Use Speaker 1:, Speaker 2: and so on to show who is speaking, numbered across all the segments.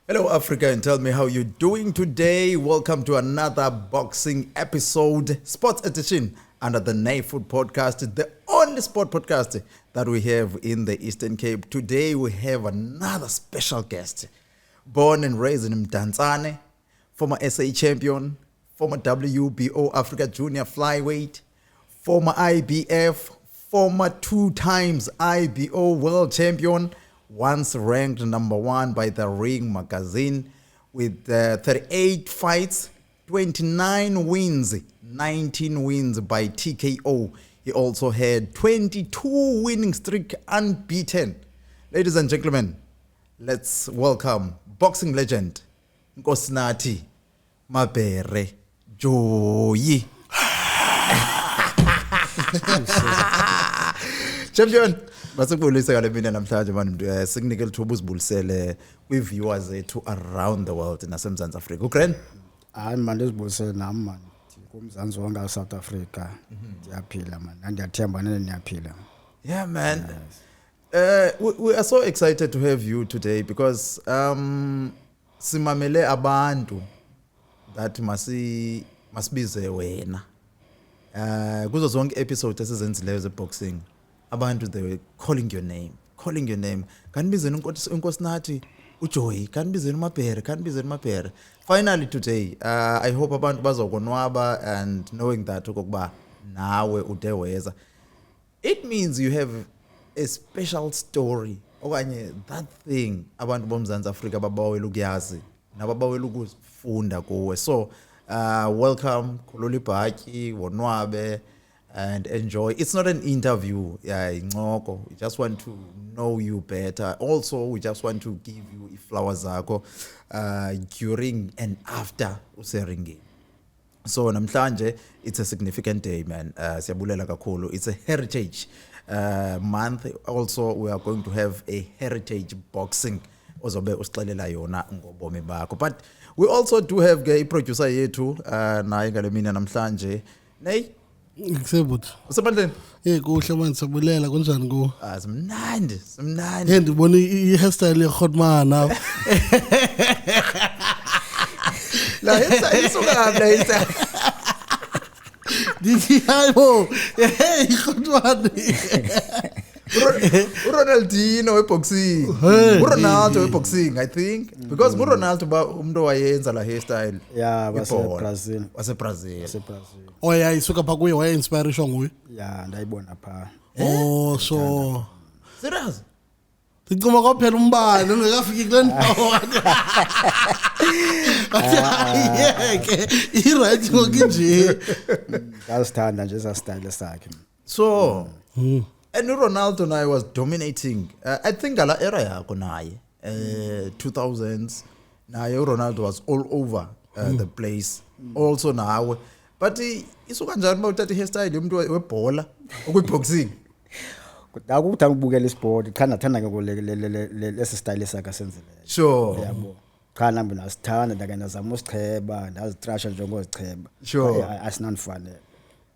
Speaker 1: Hello, Africa, and tell me how you're doing today. Welcome to another boxing episode, sports edition, under the Nayfood podcast, the only sport podcast that we have in the Eastern Cape. Today, we have another special guest, born and raised in Mdantsane, former SA champion, former WBO Africa Junior Flyweight, former IBF, former 2 times IBO world champion, once ranked number 1 by the Ring magazine with 38 fights, 29 wins, 19 wins by TKO. He also had 22 winning streak unbeaten. Ladies and gentlemen, let's welcome boxing legend Nkosinathi Mabere Joyi. Champion, masibulise ngale mina namhlanje manje sikunike lithuba uzibulisele kwi-viewers ethu around the world naseMzantsi Afrika. Ukraine?
Speaker 2: Hayi man, ndizibulisele nami man. Kumzantsi wonke eSouth Africa. Ndiyaphila man. Ndiyathemba nene niyaphila.
Speaker 1: Yeah man. We are so excited to have you today because simamele abantu that masibize wena. Kuzo zonke episodes esizenzileyo ze-boxing, abantu they were calling your name. Kanibizeni uNkosinathi uJoyi, kanibizeni uMabhere. Finally today, I hope abantu bazokonwaba and knowing that okokuba nawe ude weza. It means you have a special story okanye that thing abantu boMzantsi Afrika babawela ukuyazi nababawela ukufunda kuwe. So welcome Khulula ibhatyi, wonwabe and enjoy. It's not an interview, incoko. We just want to know you better. Also, we just want to give you flowers zakho during and after useringini. So namhlanje it's a significant day man. Siyabulela kakhulu. It's a heritage month. Also, we are going to have a heritage boxing ozobe usixelela yona ngobomi bakho. But we also do have a producer yethu naye ngale mina namhlanje. Nay
Speaker 3: Ngisebutho.
Speaker 1: usebandleni?
Speaker 3: Kuhle manje sabulela kunjani ku?
Speaker 1: Simnandi.
Speaker 3: Ndibona i-hairstyle ye-Hotman now.
Speaker 1: La isuka la isa.
Speaker 3: Dithi hayibo. Hey Hotman.
Speaker 1: uRonaldinho weboxing. uRonaldo weboxing, I think. Because uRonaldo umuntu wayenza la hairstyle.
Speaker 2: Yeah, Brazil.
Speaker 1: Wasebrazil.
Speaker 3: Oh yeah, isuka pha kuye waya inspiration nguye.
Speaker 2: Yeah, ndayibona pha.
Speaker 3: Oh so.
Speaker 1: Serious?
Speaker 3: Ngicuma kwaphela umbane ungekafiki kule ndawo. Ayeke, i-right ngokunje.
Speaker 2: Ngasithanda nje esastyle sakhe.
Speaker 1: So, and Ronaldo naye was dominating. I think ngala era yakho naye 2000s naye Ronaldo was all over the place. Also nawe. But isuka kanjani mawuthatha i-hairstyle yomuntu webhola okwi-boxing?
Speaker 2: Akuthanda ukubukela isport, thanda ke lesi style sakhe senzileyo.
Speaker 1: Sure.
Speaker 2: Yabo. Cha nami nasithanda ndake nazama usicheba, ndazitrasha njengozicheba.
Speaker 1: Sure.
Speaker 2: Asinanifanele.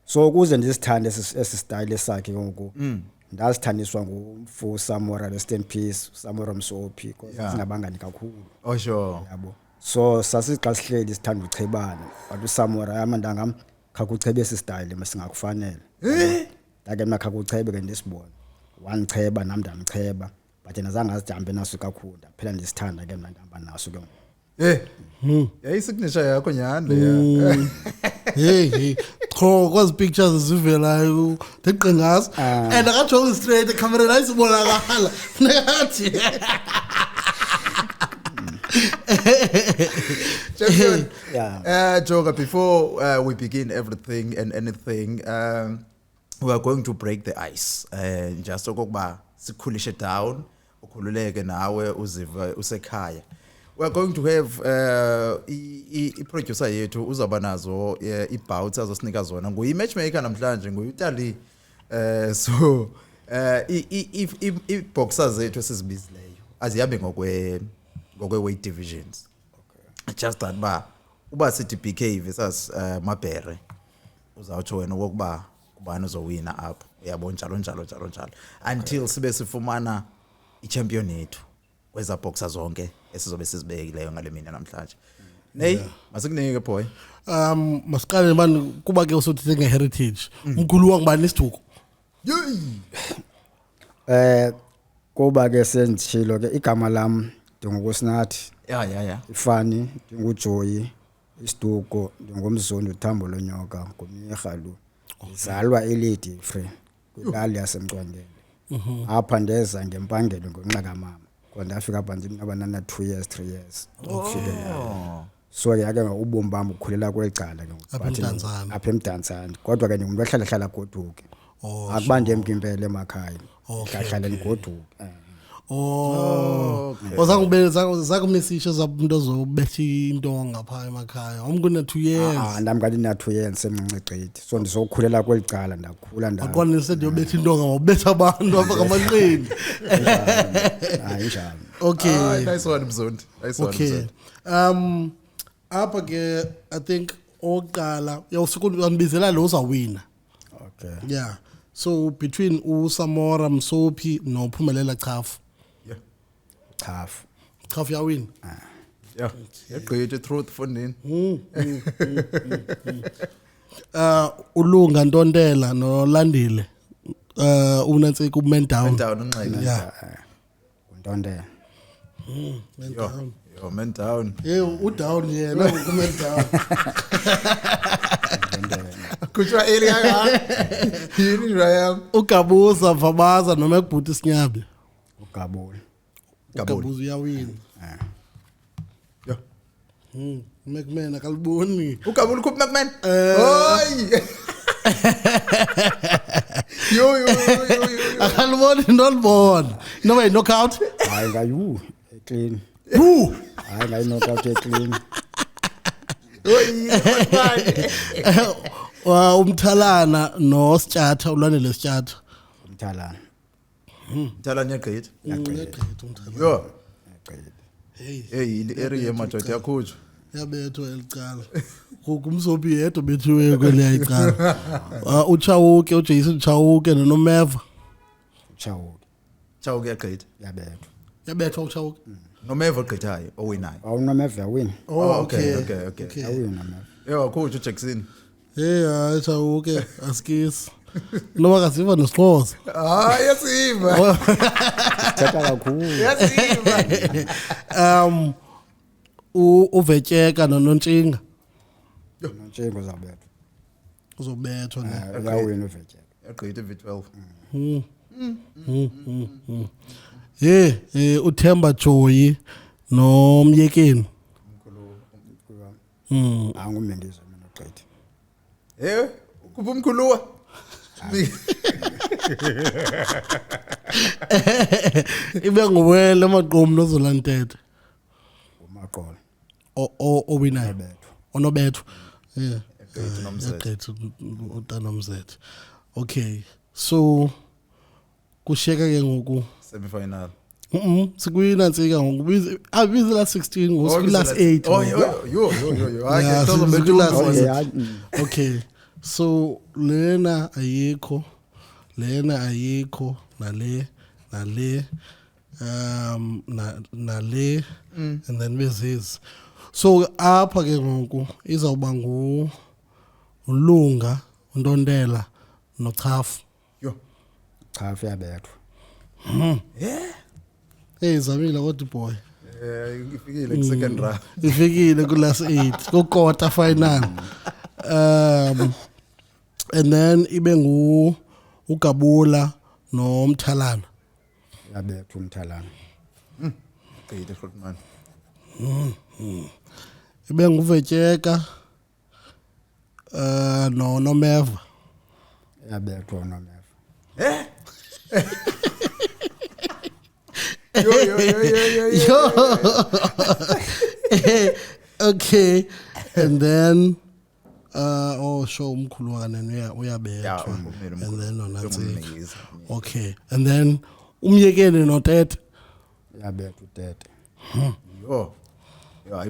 Speaker 2: So ukuze ndisithande esi style sakhe ngoku. Ndasithandiswa nguMfu Samora, rest in peace, Samora Msophi, because singabangani kakhulu.
Speaker 1: Oh sure.
Speaker 2: Yabo. So sasixa sihleli sithanda uchebana. But uSamora yamandangam khakuchebe esi style masingakufanele. Ndake mina khakuchebe ke ndisibona. Wangicheba nami ndamcheba. But yena zange azihambe naso kakhulu. Phela ndisithanda ke mina ndihamba naso ke.
Speaker 1: Yayisignature yakho nyani leya.
Speaker 3: Hey, cause pictures zivelayo ndiqingaza and akajonga straight camera la isibonakala ngathi
Speaker 1: Champion.
Speaker 2: Yeah.
Speaker 1: Joga, before we begin everything and anything, we are going to break the ice. Just okokuba sikhulishe down, ukhululeke nawe uzive usekhaya. We are going to have i-producer yethu uzaba nazo i-bouts azosinika zona. Nguyi-matchmaker namhlanje, nguyi-Italy. So i-boxers zethu esizibizileyo azihambe ngokwe-weight divisions. Just that uba sithi BK versus Mabere uzawutsho wena okokuba kubani uzowina apho. Uyabona njalo until sibe sifumana i-champion yethu. kweza boxer zonke esizobe sizibekileyo ngale mina namhlanje. Hey, masikunike boy.
Speaker 3: Masiqale manje kuba ke usothi nge-heritage. Umkhulu wangibani isiduko?
Speaker 2: Kuba ke sendishilo ke igama lami ndingukusinathi.
Speaker 1: Yeah.
Speaker 2: Ifani ndinguJoyi isiduko ndingumzondo Thambo Lonyoka ngumyerhalu. Ngizalwa eLady Free kwilali yaseMcwangeni. Apha ndeza ngempangelo ngonxaka mama. Kodwa afika apha ndinabanana 2 years 3 years.
Speaker 1: Oh.
Speaker 2: So ke ake ubomi bami ukhulela kwelicala ke apha eMdantsane kodwa ke ningumuntu ohlala goduke akubanje emkimpele emakhaya hlahlala nigoduke
Speaker 3: zakumisisho zabantu ozobethi into ngapha emakhaya umkune 2 years
Speaker 2: nami kanti na 2 years semncegcithi so ndizokhulela kwelicala ndakhula ndawo
Speaker 3: aqonise ndiyobetha into ngabetha abantu apha kamanqindi
Speaker 2: hayi njalo
Speaker 3: okay
Speaker 1: Nice one Mzondi.
Speaker 3: Okay. Apha ke I think oqala yawusuku unibizela lo uzawina.
Speaker 2: Okay.
Speaker 3: Yeah. So between uSamora Msophi noPhumelela Chafu.
Speaker 1: Yeah.
Speaker 3: Chafu yawina.
Speaker 1: Yeah. Yaqhithe truth fundini.
Speaker 3: Ulunga Ntontela noLandile. Unantsika ku-man down.
Speaker 1: Down unxele.
Speaker 3: Yeah.
Speaker 2: Ntontela.
Speaker 3: Man down.
Speaker 1: Yo man down.
Speaker 3: Udown yena ku-man down.
Speaker 1: Kuchwa area yini rayam.
Speaker 3: Ugabuza Vabaza noma ekubhuti Sinyabi.
Speaker 2: Ugabula.
Speaker 3: Ugabuza uyawina.
Speaker 1: Yo.
Speaker 3: McMahon akaliboni.
Speaker 1: Ugabula kuphi McMahon? Hoy. Yo.
Speaker 3: Akaliboni nolibona. Noma knockout?
Speaker 2: Hayi ngayu clean. Hayi ngayi knockout clean.
Speaker 3: Umthalana noSthatha ulandele Sithatha.
Speaker 2: Umthalana.
Speaker 1: Mthalana yaqhithe.
Speaker 3: Yaqhitha umthalana.
Speaker 1: Yo.
Speaker 3: Hey.
Speaker 1: Hey ile area yemadoda yakhutshwa.
Speaker 3: Yabethwa elicala. Kumsophi yedwa bethiwe kwele icala. Uchawuke uJason Chawuke noNomeva.
Speaker 2: Chawuke
Speaker 1: yaqhithe.
Speaker 3: Yabethwa uChawuke.
Speaker 1: Nomeva ogqithayo owinayo.
Speaker 2: Awunomeva win.
Speaker 1: Okay.
Speaker 2: Awina mama.
Speaker 1: Yo coach uJackson.
Speaker 3: Hey hayi Chawuke askisi. Noma kasiva noSixhosa.
Speaker 1: Yasiva.
Speaker 2: Thatha kakhulu.
Speaker 1: Yasiva.
Speaker 3: Uvetyeka noNontshinga.
Speaker 2: Nontshinga
Speaker 3: Uzobethwa ne.
Speaker 2: Uyawina uvetyeka.
Speaker 1: Yaqhithe V12.
Speaker 3: Uthemba Joyi noMyekeni.
Speaker 2: Angumendizo mina uqedile.
Speaker 1: Kuphi umkhuluwa?
Speaker 3: Ibe nguwele amaqomo noZolantete.
Speaker 2: Umaqolo.
Speaker 3: Owinayo. Onobethwa. Yeah.
Speaker 1: Yaqhithe
Speaker 3: uTanomzethe. Okay. So kusheka ke ngoku
Speaker 1: semi-final.
Speaker 3: Sikuyinsika ngokubiza abiza la 16 ngosukula last 8.
Speaker 1: Oh yo.
Speaker 3: Okay. So lena ayikho nale nale and then bezis. So apha ke ngoku izawuba ulunga uNtontela noChafu.
Speaker 1: Yo.
Speaker 2: Chafu yabethwa.
Speaker 3: Zamile kodwa boy.
Speaker 1: Ifikile ku second round.
Speaker 3: Ifikile ku last 8 ku quarter final. And then ibe uGabula noMthalana.
Speaker 2: Yabethwa uMthalana.
Speaker 1: Qhithe shotman.
Speaker 3: Ibe nguvetyeka Nomeva.
Speaker 2: Yabethwa uNomeva.
Speaker 1: Yo.
Speaker 3: Okay. And then show umkhulu wakane uyabethwa. And then noNatsika. Okay. And then Umyekeni noTete.
Speaker 2: Yabethwa uTete.
Speaker 1: Yo.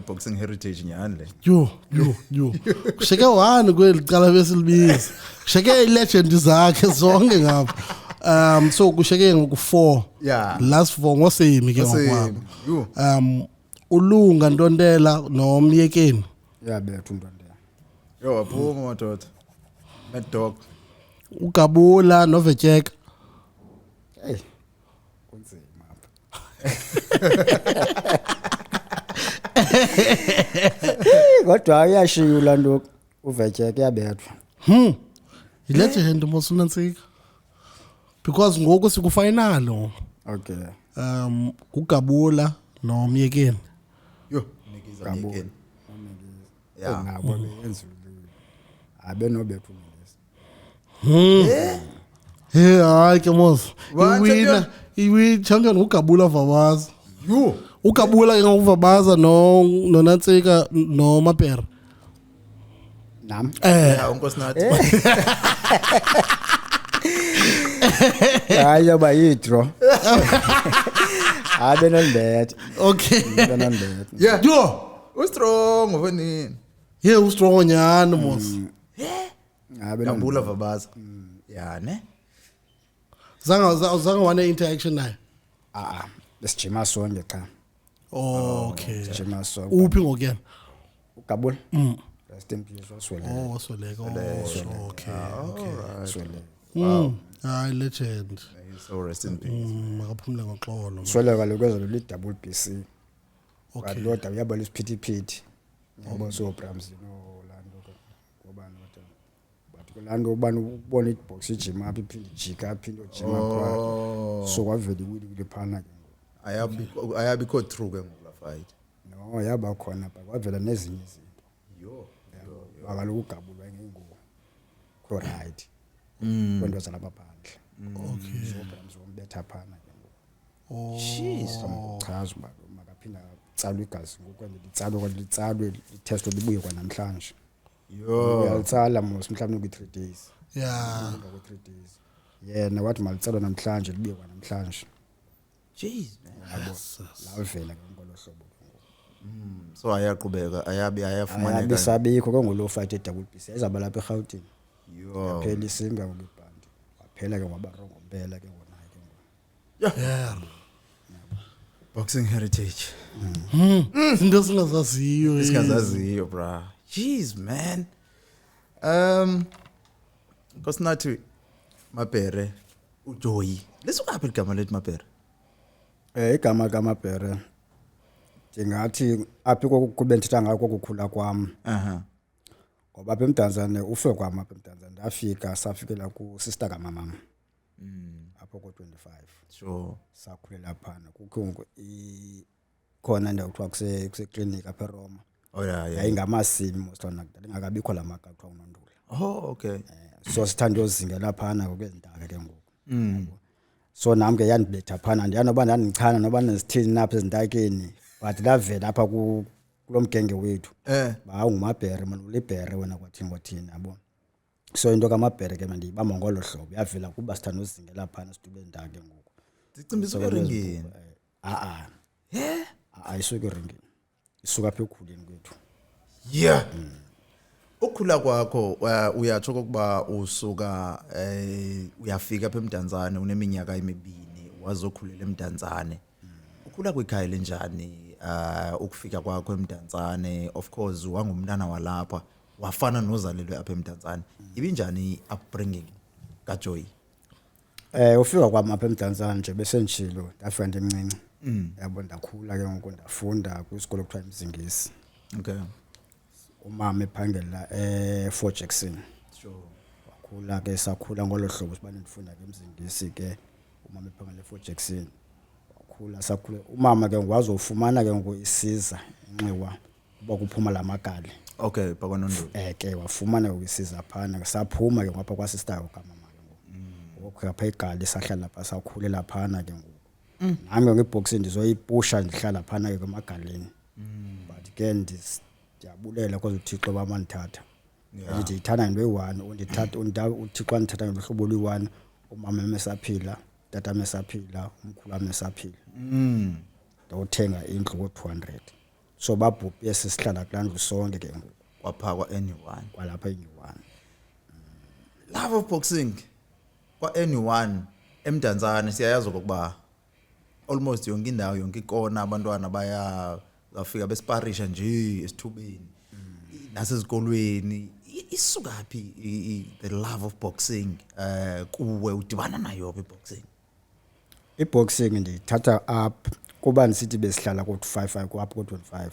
Speaker 1: Boxing heritage nyani le.
Speaker 3: Yo. Kusheke wani kwelicala besilibiza. Kusheke ilegend zakhe zonke ngapha. So kusheke ngoku4.
Speaker 1: Yeah.
Speaker 3: Last 4 ngosemi ke
Speaker 1: Same.
Speaker 3: ngokwabo.
Speaker 1: You.
Speaker 3: Ulunga Ntontela noMyekeni.
Speaker 2: yabetha uNtondela
Speaker 1: Yo, waphuma madoda. Mad dog.
Speaker 3: Ugabula noVetyeka.
Speaker 2: hey kunzima apha kodwa uyashiyula nto uVetyeka yabethwa
Speaker 3: Ilegend mosunantsika. Because ngoku sikufinal.
Speaker 2: okay
Speaker 3: Ugabula noMyekeni.
Speaker 1: Yo, nikiza again. Yeah.
Speaker 2: nabo beyenzile abe nobethu ngesi
Speaker 3: Hayi ke mos.
Speaker 1: One
Speaker 3: Iwina champion ugabula Vabaza.
Speaker 1: You.
Speaker 3: Ugabula ke ngokuvabaza nonantsika noMapere.
Speaker 2: nam
Speaker 1: Yeah, unkosinathi.
Speaker 2: hayi yoba yidraw abe nolibetha
Speaker 3: Okay.
Speaker 2: abe nolibetha
Speaker 1: Yeah.
Speaker 3: Yo.
Speaker 1: Ustrong ofanini.
Speaker 3: Yeah, ustrong nyana mos.
Speaker 2: abe
Speaker 1: Ngabula vabaza. Yeah, ne?
Speaker 3: Zanga wane interaction naye.
Speaker 2: besijima sonke cha
Speaker 3: Okay.
Speaker 2: sijima sonke
Speaker 3: Uphi ngokuyena?
Speaker 2: ugabula rest in peace waswele
Speaker 3: Wasoleka. Okay.
Speaker 2: waswele
Speaker 3: Hayi legend.
Speaker 1: So rest in peace.
Speaker 3: Makaphumule ngoxolo.
Speaker 2: sweleka lokwezo lo double BC
Speaker 3: Okay.
Speaker 2: loda uyaba lesiphithiphithi ngoba so Brams no Lando ngobani kodwa but kulando ubani ubona ibox ijima apha iphinde ijika iphinde ojima kwa so kwavela iwili phana ke
Speaker 1: Ayabi ko through ke ngula fight.
Speaker 2: no yaba khona ba kwavela nezinye izinto
Speaker 1: Yo.
Speaker 2: akaloku ugabulwa ngengubo ko right kwento zalapha phandle
Speaker 3: Okay.
Speaker 2: so Brams wombetha phana ke
Speaker 3: Jeez.
Speaker 2: chaza uba makaphinda tsalwe igazi ngokwenza litsalwe itest libuye kwanamhlanje
Speaker 1: Yo.
Speaker 2: uyalitsala mos mhlawumbe ku 3 days
Speaker 3: Yeah.
Speaker 2: ku 3 days yena wathi malitsalwa namhlanje libuye kwanamhlanje
Speaker 1: Jeez.
Speaker 2: lavela ke ngolo hlobo
Speaker 1: So ayaqhubeka ayafumana
Speaker 2: ayabe sabikho kongolo fight eWBC ezaba lapha eGauteng
Speaker 1: Yo.
Speaker 2: phela isinga ngibhandi waphela ke wabarongo impela ke ngona ke
Speaker 3: Yeah.
Speaker 1: Boxing heritage.
Speaker 3: Into singazaziyo.
Speaker 1: Singazaziyo bra. Jeez man. Nkosinathi Mapere uJoy. Lisukaphi igama lethi Mapere?
Speaker 2: igama kaMabhere ndingathi aphi kokube ndithetha ngako kukhula kwam
Speaker 1: Aha.
Speaker 2: ngoba apha eMdantsane ufe kwam apha eMdantsane ndafikela safikela ku sister kamamam apho ko25
Speaker 1: Sure.
Speaker 2: sakhulela phana kukho khona ndawo kuthiwa kuse clinic apha eRoma
Speaker 1: Oh yeah.
Speaker 2: yayingamasimi mosona kudala ingakabikho lamakathiwa uNondula
Speaker 1: Oh okay.
Speaker 2: so sithanda uzingela phana ngokwendaka ke ngoku so nami ke yandibetha phana ndiyanoba ndandichana noba nesithini napha ezintakeni but lavela apha kulomgenge wethu ba ungumabhere mana ulibhere wena kwathini yabo so into kaMabhere ke mandiyibamba ngolo hlobo yavela kuba sithanda uzingela phana sidube ndake ngoku
Speaker 1: Sichimbisa eringini.
Speaker 2: ayisuka eringini isuka apha ekhuleni kwethu
Speaker 1: Yeah. Ukhula kwakho uyatsho kokuba usuka uyafika apha eMdantsane uneminyaka emibini wazokhulela eMdantsane. Ukhula kwikhaya lenjani ukufika kwakho eMdantsane of course wangumntana walapha wafana nozalelwe apha eMdantsane. Ibinjani upbringing kaJoy?
Speaker 2: ufika kwami apha eMdantsane nje bese njilo ndafika ndimncinci yabo ndakhula ke ngoku ndafunda kwisikolo kuthiwa iMzingisi
Speaker 1: Okay.
Speaker 2: umama ephangela Fort Jackson
Speaker 1: Sure.
Speaker 2: wakhula ke sakhula ngolo hlobo sibane ndifunda ke eMzingisi ke umama ephangela Fort Jackson wakhula sakhula umama ke ngwazofumana ke ngoku isiza inxiwa kuba kuphuma lamakali
Speaker 1: Okay, bakwaNondula.
Speaker 2: ke wafumana ukisiza phana saphuma ke ngapha kwasister kamama ke ngoku ngapha egali sahlala lapha sakhulela phana ke ngoku nami ngeboxing ndizoyipusha ndihlala phana ke emagaleni but ke ndiyabulela kwaze uThixo bamandithatha ndithi ithana into eyi1 undithatha uThixo andithatha ngohlobo lwi1 umama mesaphila tata mesaphila umkhulu amesaphila ndawuthenga indlu ko200 so babhubhe sisihlala kulandlu sonke ke ngoku
Speaker 1: Kwaphakwa anyone.
Speaker 2: kwalapha eyi1
Speaker 1: Love of boxing kwa anyone emdantsane siyayazi ukuba almost yonke indawo yonke ikona abantwana bafika besiparisha nje esithubeni nasezikolweni isukaphi the love of boxing kuwe udibana nayo boxing
Speaker 2: iboxing ndithatha up kuba nisithi besihlala ku 55 ku up ku 25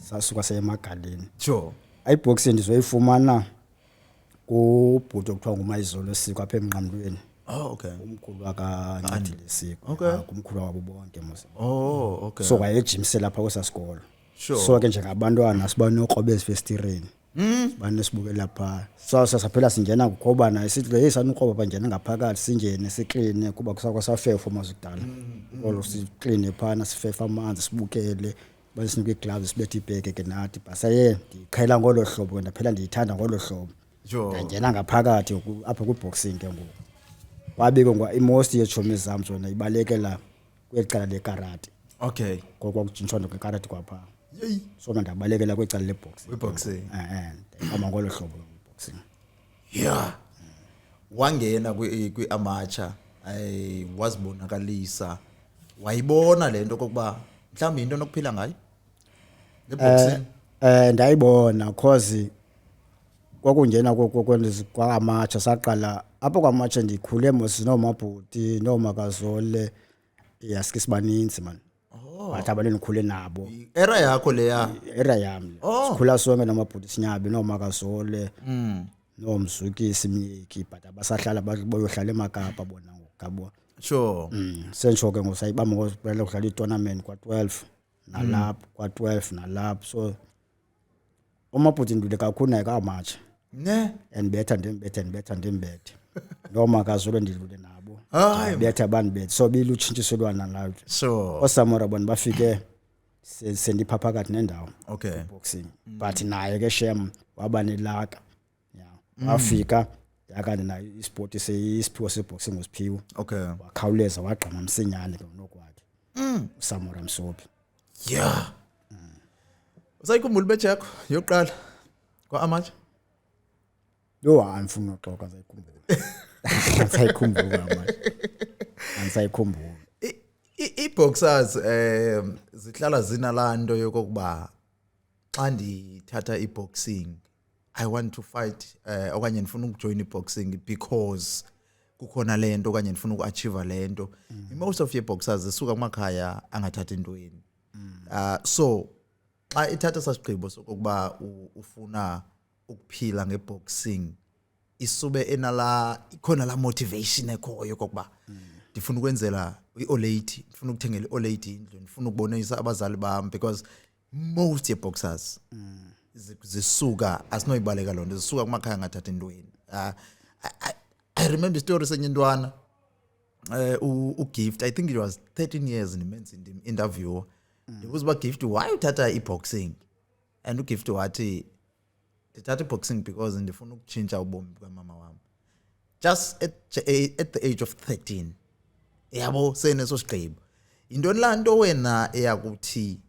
Speaker 2: sasuka seyemagaleni
Speaker 1: sure
Speaker 2: iboxing ndizoyifumana kubhuti okuthiwa nguMayizolo Siko apha eMnqamlweni
Speaker 1: okay
Speaker 2: umkhulu akaNcedile Siko kumkhulu wabo bonke mos
Speaker 1: okay
Speaker 2: so wayejimise lapha kwesasikolo
Speaker 1: sure
Speaker 2: so ke njengabantwana sibanokrobe ezifestireni banesibukela lapha so saphela singena ngokobana isithi hey sanukroba banjena ngaphakathi sinjene sikline kuba kusakwaSafefo mazikudala olo sikline phana sifefa amanzi sibukele basinike igloves sibethe ibheke ke nathi basaye ndiqhela ngolo hlobo ndaphela ndiyithanda ngolo hlobo
Speaker 1: sure
Speaker 2: ngena ngaphakathi apha ku boxing ke ngoku wabike ngwa imost yechomi zam zona ibalekela kwecala lekarate
Speaker 1: okay
Speaker 2: kwakujintshwa ngekarate kwapha
Speaker 1: hey
Speaker 2: so ndabalekela kwecala leboxing
Speaker 1: boxing
Speaker 2: ngolo hlobo boxing
Speaker 1: yeah wangena kwi-amateur wazibonakalisa wayibona lento kokuba mhlawumbe into nokuphila ngayo leboxing
Speaker 2: ndayibona cause kwakunjena kwa-amateur saqala apho kwa-amateur ndikhule mos nomabhuti nomakazole yaske sibaninzi man bathi abantu endikhule nabo
Speaker 1: era yakho leya
Speaker 2: era yami sikhula sonke nomabhuti Sinyabi nomakazole nomzukisi Myeki but abasahlala bayohlala eMakapa bona ngokabo
Speaker 1: sure
Speaker 2: sentsho ke ngosayibamba ngosipela ukudlala i-tournament kwa-12 nalapho kwa-12 nalapho so umabhuti ndule kakhulu naye ka-amateur
Speaker 1: ne
Speaker 2: andibetha ndimbethe nomakazole ndidlule nabo betha bandibethe so bilutshintshiselwana layo
Speaker 1: sure
Speaker 2: osamora bona bafike sendipha phakathi nendawo
Speaker 1: okay
Speaker 2: boxing but naye ke shem waba nelaka wafika yakade nayo isport isiphiwo seboxing usiphiwo
Speaker 1: okay
Speaker 2: wakhawuleza wagqama msinyane ke nokwakhe uSamora Msopi
Speaker 1: yeah usayikhumbula bejakho yokuqala kwa-amateur
Speaker 2: lo angifuna uxoxa sayikhumbula manje ansayikhumbula
Speaker 1: i-boxers zihlala zinalanto yokokuba xa ndithatha i-boxing I want to fight okanye ndifuna ukujoin i-boxing because kukhona lento okanye ndifuna ukuachieve lento most of your boxers zisuka kumakhaya angathathi intweni so xa ithatha sasigqibo sokuba ufuna ukuphila ngeboxing isube ikhona la motivation ekhoyo kokuba ndifuna ukwenzela i-olate ndifuna ukuthengela i-olate indlu ndifuna ukubonisa abazali bami because most ye boxers zisuka asinoyibaleka lonto zisuka kumakhaya angathathi intweni I remember story senyintwana uGift I think it was 13 years nimenza interview ndibuza ba Gift why uthatha i-boxing and uGift wathi ndithatha i-boxing because ndifuna ukutshintsha ubomi bkamama wami just at the age of 13 yabo seneso sigqibo intoni la nto wena eyakuthi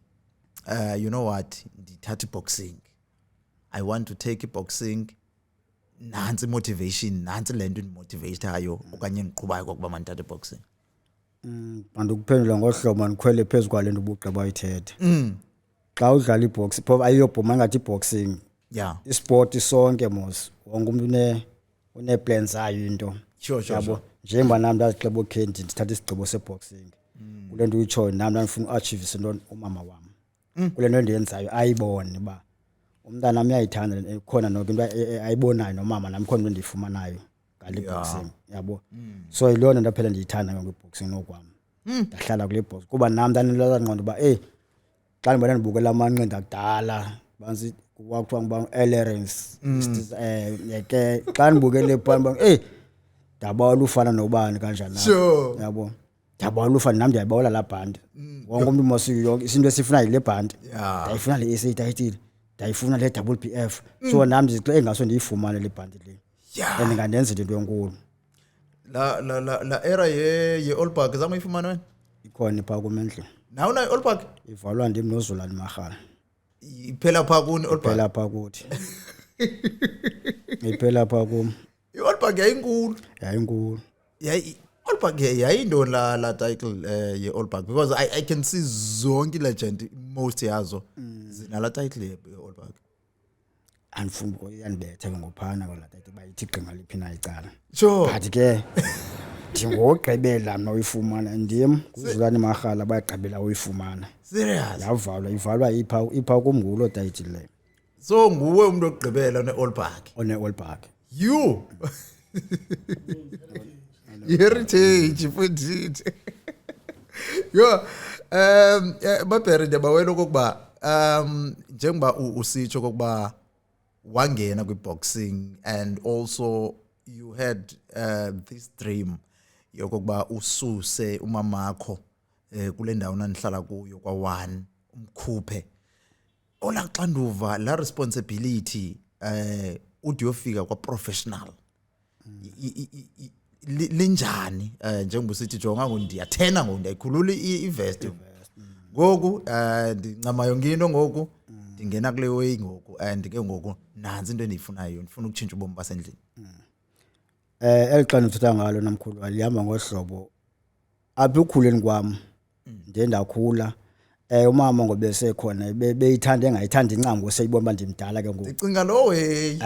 Speaker 1: you know what ndithatha i-boxing I want to take i-boxing nansi motivation nansi lento indimotivateayo okanye ngiqhubayo kokuba mandithathe i-boxing
Speaker 2: mandikuphendula ngohlobo ndikhwele phezulu kwalento ubuqe bayithethe xa udlala i-box phofu ayiyobhuma ngathi i-boxing
Speaker 1: yeah
Speaker 2: isport sonke mos wonke umuntu une plans zayo into
Speaker 1: sure
Speaker 2: njengoba nami ndazixeba okhendi ndithatha isigqibo seboxing kule nto uyicho nami ndifuna uachieve into umama wami kule nto endiyenzayo ayibone ba umntana nami uyayithanda khona nonke into ayibonayo nomama nami khona into endiyifumanayo ngale boxing yabo so yilona ndaphela ndiyithanda ngeboxing nokwami ndahlala kule box kuba nami ndanilala ngqondo ba xa ngibona ndibukela amanqindi akudala banzi kwakuthiwa ngiba Ellerens yeke xa ndibukele phana ndabawula ufana nobani kanjani yabo ndabawula ufana nami ndiyabawula la band wonke umuntu mosiyo yonke isinto esifuna ile band ndayifuna le SA title ndayifuna le WPF so nami engaso ndiyifumane le band le andingandenza into enkulu
Speaker 1: la era ye All Park zama ifumana wena
Speaker 2: ikhona pha kumendle
Speaker 1: nawu na All Park
Speaker 2: ivalwa ndim noZulani Magala
Speaker 1: iphela pha kuni All Park
Speaker 2: iphela pha kuthi iphela pha kum
Speaker 1: i-All Park yayinkulu
Speaker 2: yayinkulu
Speaker 1: Allback yayindoni la title ye Allback because I can see zonke legend most yazo zinala title ye Allback.
Speaker 2: Anifuni uyandibetha ke ngophana kola tete bayithi gqinga liphi na icala.
Speaker 1: Sure.
Speaker 2: But ke ndingogqibela mna uyifumana ndim kuzulani Magala bayagqibela uyifumana.
Speaker 1: Serious.
Speaker 2: Ivalwa ipha kumngulo title le.
Speaker 1: So nguwe umuntu ogqibela neAllback.
Speaker 2: One Allback.
Speaker 1: You. Heritage futhi. Yo babheri ndabawela ukuba njengoba usitsho ukuba wangena kwiboxing and also you had this dream yokuba ususe umamakho kule ndawo nanihlala kuyo kwa1 umkhuphe olaxanduva la responsibility udiyofika kwa professional linjani njengoba usithi jonga ngondiyathena ngondiyakhulula ivest ngoku ndincama yonke into ngoku ndingena kule way ngoku and ke ngoku nansi into endiyifunayo ndifuna ukutshintsha ubomi basendlini
Speaker 2: eliqana uthatha ngalo namkhulu alihamba ngohlobo apha ukukhuleni kwami ndendakhula umama ngoba besekhona beyithanda engayithanda incambo seyibona ba ndimdala ke ngoku
Speaker 1: ndicinga lo way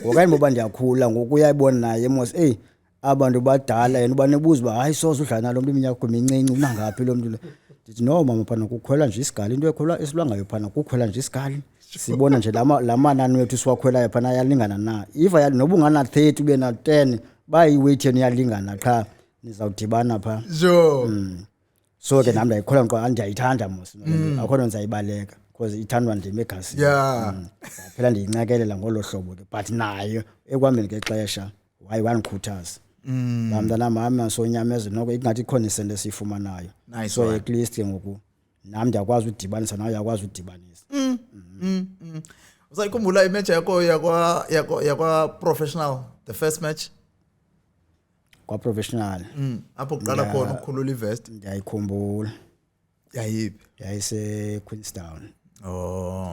Speaker 2: okanye ngoba ndiyakhula ngoku uyayibona naye mos abantu badala yena ubanebuza ba hayi soze udlala nalo muntu iminyaka emincinci unangaphi lo muntu ndithi no mama phana kukhwela nje isigali into ekhwela esilwangayo phana kukhwela nje isigali sibona nje lamanani wethu siwakhwelayo phana ayalingana na iva yali noba ungana 30 ube na 10 bayiweight yenu iyalingana qha nizawudibana pha
Speaker 1: sure
Speaker 2: so ke nami ndayikhola ngoba ndiyayithanda mos akhona ngizayibaleka because ithandwa ndim egasi
Speaker 1: yeah
Speaker 2: phela ndiyincakelela ngolo hlobo ke but nayo ekwambeni ngexesha wangikhuthaza bamntana mama sonyameza noko ingathi khona isende sifumanayo so at least ke ngoku nami ndiyakwazi udibanisa nawe uyakwazi udibanisa
Speaker 1: usayikhumbula imatch yakho yakwa professional the first match
Speaker 2: kwa professional
Speaker 1: apho kuqala khona ukukhulula ivest
Speaker 2: ndiyayikhumbula
Speaker 1: yayiphi
Speaker 2: yayise Queenstown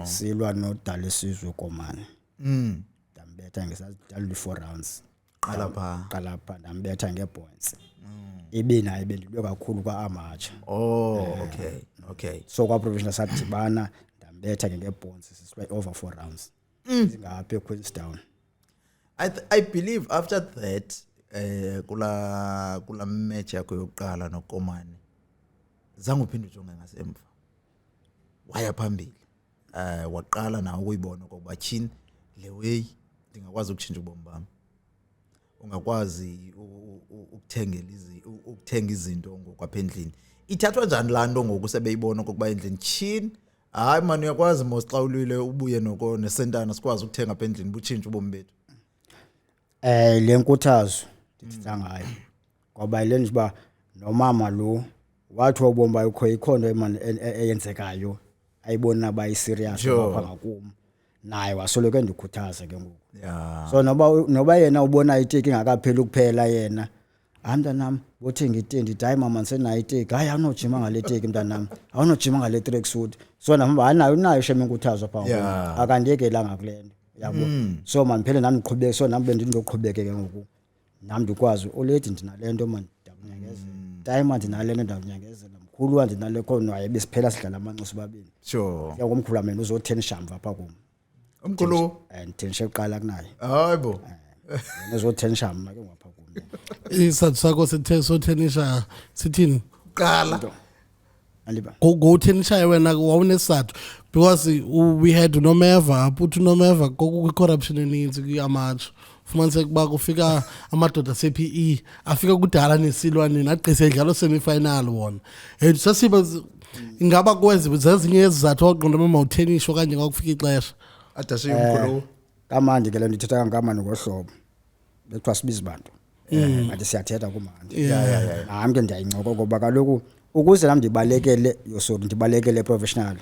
Speaker 2: silwa noDala Sizwe Komane ndambetha ngesadala 4 rounds qala pha ndambetha ngepoints ibina ibendilwe kakhulu kwa amateur
Speaker 1: okay
Speaker 2: so kwa professional sadibana ndambetha ngepoints siswe over 4 rounds ngapha eQueenstown
Speaker 1: I believe after that kula match yakho yokuqala noKomane zange uphinde ujonge ngasemva waya phambili waqala nawe ukuyibona ukuba chini le way ndingakwazi ukutshintsha ubomi bami ungakwazi ukuthenga izinto ngokwapha endlini ithathwa njani lanto ngoku sebeyibona ukuba endlini chini hayi man uyakwazi mos xa ulwile ubuye noko nesentana sikwazi ukuthenga apha endlini butshintsha ubomi bethu
Speaker 2: le nkuthazo ndithetha ngayo ngoba ile nje ba nomama lo wathi wabomba ikho ikhonto imani eyenzekayo ayibona bayiserious lapha ngakumo naye wasoloko endikhuthaza ke ngoku so noba yena ubona iteki ingakapheli ukuphela yena mntanami bothenga itendi hayi mama ngisenayo iteki hayi awunojima ngale teki mntanami awunojima ngale tracksuit so nami nayo sheme inkuthazo pha akandiyekelanga kulento yabo so man phela nami ngiqhubeke so nami bendindoqhubeke ke ngoku nami ndikwazi oledi ndinalento man ndakunyangezela time ndinalento ndakunyangezela mkhulu wandinale khona waye besiphela sidlala amanxusu babini
Speaker 1: sure
Speaker 2: yakomkhulu mina uzo10 shamba apha kum
Speaker 1: umkhulu
Speaker 2: and 10 sheqala kunaye
Speaker 1: hayibo
Speaker 2: uzo10 shamba ke ngapha kum
Speaker 3: isathu sakho sithe sothenisha sithini
Speaker 1: qala
Speaker 3: go thenisha wena wawunesathu because we had Nomeva put Nomeva koku corruption eninzi kuyamatsho fumanise kuba kufika amadoda sePE afika kudala nesilwane nagqise idlalo semifinal wona sasiba ingaba kwenze zezinye izizathu oqonda mama uthenisha kanye kwakufika ixesha
Speaker 1: adashe umkhulu
Speaker 2: kamandi ke le ndithetha ngamani ngohlobo bekuthiwa sibiza abantu ngathi siyathetha kumandi nami ke ndiyayincoko ngoba kaloku ukuze nami ndibalekele ndibalekele professional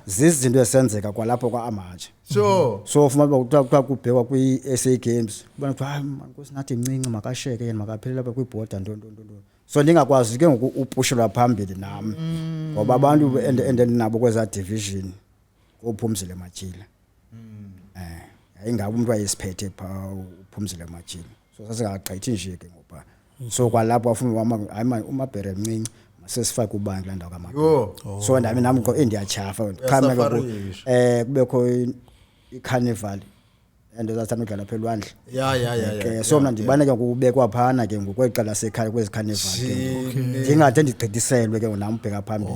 Speaker 2: zizinto esenzeka kwalapho kwa amatshe so ufuna ukuthiwa kubhekwa kwi-SA Games ubona kuthiwa hayi nkosinathi incinci makasheke yena makaphelele lapha kwibhoda ntonto so ndingakwazi ke ngoku upushelwa phambili nami ngoba abantu endinabo kweza division uphumzile Matshila ayingabe umuntu wayesiphethe pha uphumzile Matshila so sasingagqithi nje ke ngoba so kwalapho wafuna umabhere mncinci masesifake ubani la ndawo kamabhere
Speaker 1: Yo.
Speaker 2: so nami ngo endiyachafa khame ke kubekho icarnival and zathanda udlala phela lwandle
Speaker 1: Yeah.
Speaker 2: so mna ndibane ke ngokubekwa phana ke ngokweqala sekhaya kwezi carnival ke ndingathi ndigqithiselwe ke nambheka phambili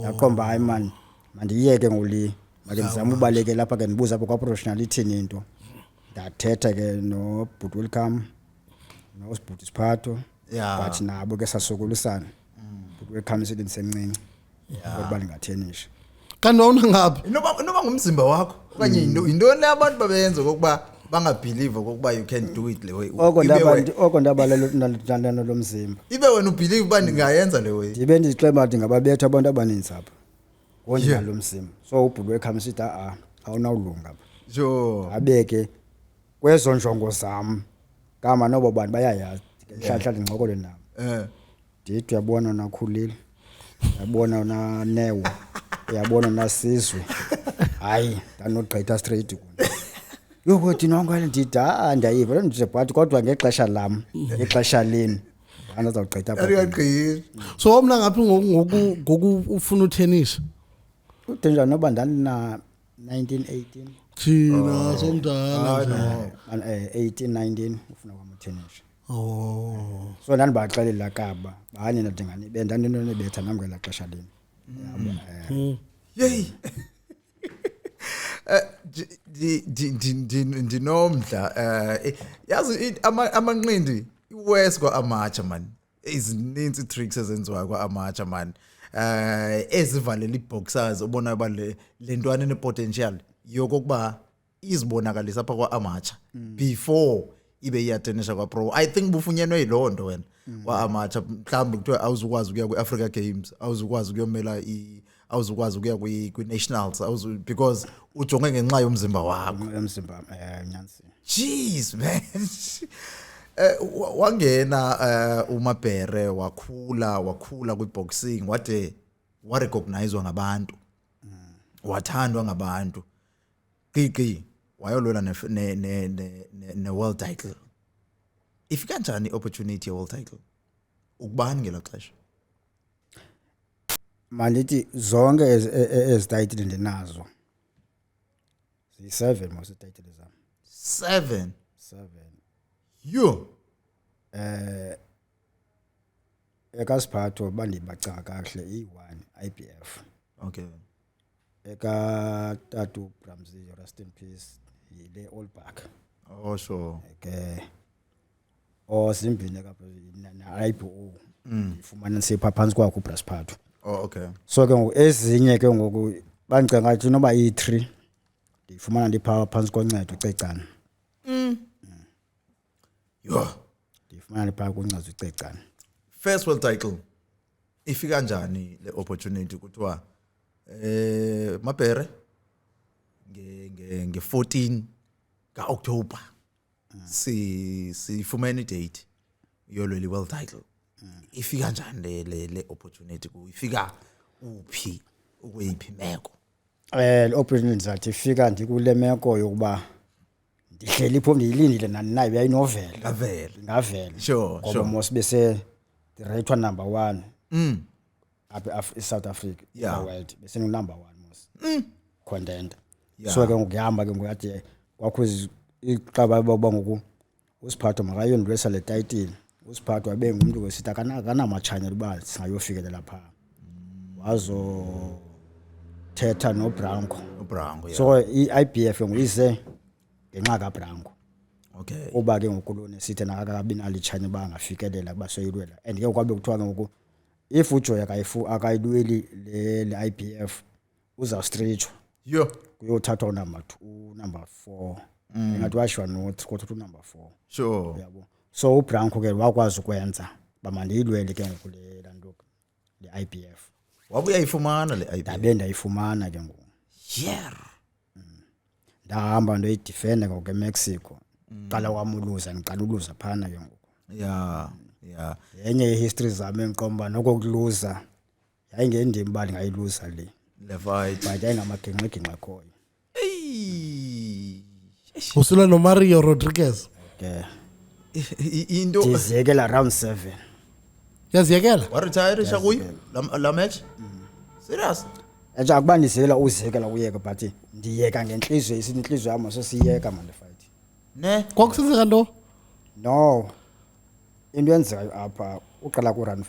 Speaker 2: yaqomba hayi man mandiyeke ngoli make ndizama ubaleke lapha ke ndibuza apha kwa-professional ithini into ndathetha ke nobhuti welcome nosibhuti siphatho but nabo ke sasokulisana bhuti welcome sithi ndisemncinci ngoba lingathenisha
Speaker 3: kanti wawuna ngaphi
Speaker 1: inoba ngumzimba wakho okanye yintoni abantu babenza kokuba bangabelieve kokuba you can do it le way
Speaker 2: oko ndabalelo lomzimba
Speaker 1: ibe wena ubelieve uba ndingayenza le way
Speaker 2: ndibe ndizixeba ndingababetha abantu abaninzi apha ngonjalo mzimba so ubhuti welcome sithi awunawulunga
Speaker 1: sure
Speaker 2: abeke kwezo njongo zam kama nobo bantu bayayazi ngihlahla ngicokole nabo ndithi uyabona nakhulile uyabona unanewo uyabona unasizwe hayi ndanogqitha straight kuno yokuthi nongale ndithi ndiyayiva lo nje but kodwa ngexesha lam ngexesha leni andazawugqitha
Speaker 1: akaqhili
Speaker 3: so wawumna ngaphi ngoku ufuna uthenisha
Speaker 2: udenja noba ndalina 1918
Speaker 3: thina somdala
Speaker 2: 1819 ufuna kwamthenisha so ndandibaxelela kaba bani nadingani bendandinonebetha nami ngela xesha leni
Speaker 1: yeyi ndinomdla yazi amanqindi iwest kwa-amatsha man izininzi tricks ezenziwayo kwa-amatsha man ezivalela ii-boxers ubona uba le ntwana ene-potential yokokuba izibonakalisa apha kwa-amatsha before ibe iyatenisha kwa-pro. I think bufunyenwe yiloo nto wena kwa-amatsha mhlawumbi kuthiwa awuzukwazi ukuya kwi-Africa Games, awuzukwazi ukuyomela awuzukwazi ukuya kwi-nationals because ujonge ngenxa yomzimba wakho.
Speaker 2: Nyansi.
Speaker 1: Jeez man. Wangena uMabhere wakhula kwi-boxing wade warecognizwa ngabantu wathandwa ngabantu qiqi wayolwela ne-world title. Ifika kanjani i-opportunity ye-world title ukubani ngelo xesha?
Speaker 2: Mandithi zonke ezi title ndinazo ziyi-7 mos title zam
Speaker 1: 7
Speaker 2: ekasiphatho bandibaca kahle iyi-1 IPF.
Speaker 1: Okay.
Speaker 2: Tatu Bramzi, rest in peace, yile all back.
Speaker 1: Oh sure.
Speaker 2: Okay. Zimbini kapha na IPO. Ifumana sipha phansi kwakho uBrasiphatho.
Speaker 1: Oh okay.
Speaker 2: So ke ngoku ezinye ke ngoku bandicinga ngathi noba iyi-3 ndifumana ndipha phansi koncedo uCecana. Ndifumana ndipha koncedo uCecana.
Speaker 1: First world title ifika kanjani le opportunity kuthiwa Mabhere nge-14 ka-October sifumene date yolwela i-world title. Ifika kanjani le opportunity ifika uphi ukweyiphi imeko?
Speaker 2: Le opportunity zathi ifika ndikule meko yokuba ndihleli pho ndiyilindile nani nayo yayinovela ngavela
Speaker 1: Sure.
Speaker 2: ngoba mos bese director number 1 apha eSouth Africa world bese number 1 mos contender. So ke ngiyahamba ke ngoyathi kwakho iqaba baba ngoku uSiphatho makayondwesa le title. uSiphatho abe ngumuntu wesithi akanamachanya uba singayofikelela pha wazo thetha noBranco. So i-IBF ngoyize ngenxa kaBranco.
Speaker 1: Okay.
Speaker 2: Kuba ke ngokulone sithi nakakabi nalichanya bangafikelela basoyilwela and ke kwabe kuthiwa ngoku if uJoy akayilweli le IBF uza stretchwa kuyothathwa number 2 number 4 ngathi washwa no 3 number 4.
Speaker 1: Sure.
Speaker 2: Yabo. So uBranco ke wakwazi ukwenza bamandiyilwele ke ngoku le lanto le IBF.
Speaker 1: Wabuya ayifumana le IBF.
Speaker 2: Ndabe ndayifumana ke ngoku. Ndahamba ndoyidefend ngoku eMexico. Qala kwamuluza ngiqala uluza phana ke ngoku.
Speaker 1: Yeah.
Speaker 2: Yenye yehistory zami enqomba nokukuluza yayingendimi bali ngayiluza le
Speaker 1: fight
Speaker 2: but ayingamagenqegenqa khoyo.
Speaker 1: Hey.
Speaker 3: Usula no Mario Rodriguez.
Speaker 2: Okay.
Speaker 1: into
Speaker 2: ndiziyekela round 7
Speaker 3: yaziyekela
Speaker 1: waretire shakuyi la match serious
Speaker 2: nje akuba ndiziyekela uziyekela uyeka but ndiyeka ngenhliziyo isithi inhliziyo yami sosiyeka man the fight
Speaker 1: ne
Speaker 3: kwakusenzeka nto
Speaker 2: no into yenzeka apha uqala ku run 5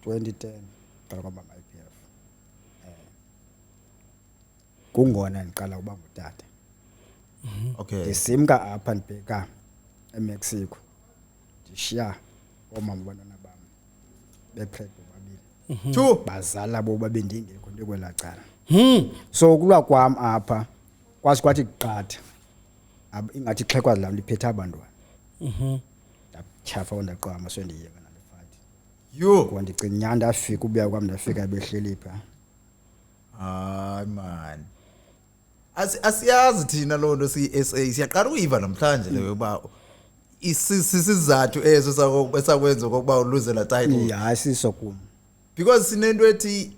Speaker 2: 2010 qala kwaba IPF kungona ngiqala uba ngutata
Speaker 1: okay
Speaker 2: ndisimka apha ndibheka eMexico ndishiya omama abantwana bami beprep bobabili
Speaker 1: two
Speaker 2: bazala boba bendingekho ndikwela cala so kulwa kwam apha kwathi qatha ingathi ixhekwazi lam liphethe abantwana ndatyhafa ndaqama so ndiyeka nale fight
Speaker 1: yo
Speaker 2: ngoba ndicinga nyani ndafika ubuya kwam ndafika behleli pha
Speaker 1: hayi man asiyazi thina lo nto siyi-SA siyaqala uyiva namhlanje leyo ba isizathu eso sakwenza okokuba uluze la title
Speaker 2: hayi siso kum
Speaker 1: because sinento ethi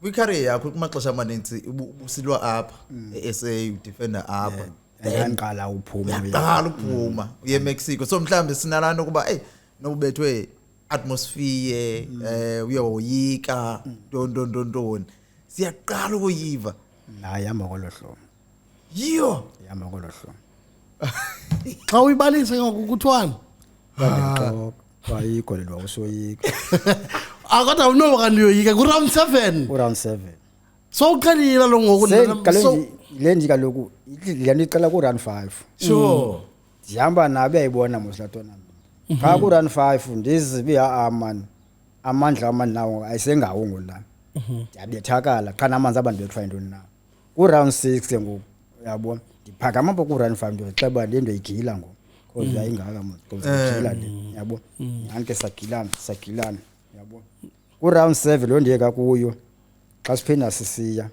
Speaker 1: kwi-career yakho kumaxesha amaninzi usilwa apha e-SA udefender apha
Speaker 2: ndandiqala uphuma
Speaker 1: uyaqala uphuma uye eMexico so mhlawumbe sinalana ukuba nobethwe atmosphere uyoyika ntoni siyaqala ukuyiva
Speaker 2: hayi hamba kwelo hlobo
Speaker 1: yiyo
Speaker 2: hamba kwelo hlobo
Speaker 3: xa uyibalise ngokuthwana
Speaker 2: ayikho lento usoyika
Speaker 3: kodwa unoba kanti uyoyika ku-round 7
Speaker 2: round 7
Speaker 3: so uqalile lo ngoku
Speaker 2: le ndi kaloku le nto iqala ku round 5
Speaker 1: sure
Speaker 2: ndihamba nabe uyayibona moslatona xa ku round 5 ndizibe man amandla amanawo ayisengawo ngolana ndiyabethakala qha namanzi abantu bethwa intoni na ku round 6 ke ngoku uyabona ndiphakama apha ku round 5 ndiyixeba le nto igila ngoku because yayingaka mosagila le yabo yanke sagilana yabo ku round 7 lo ndiyeka kuyo xa siphinda sisiya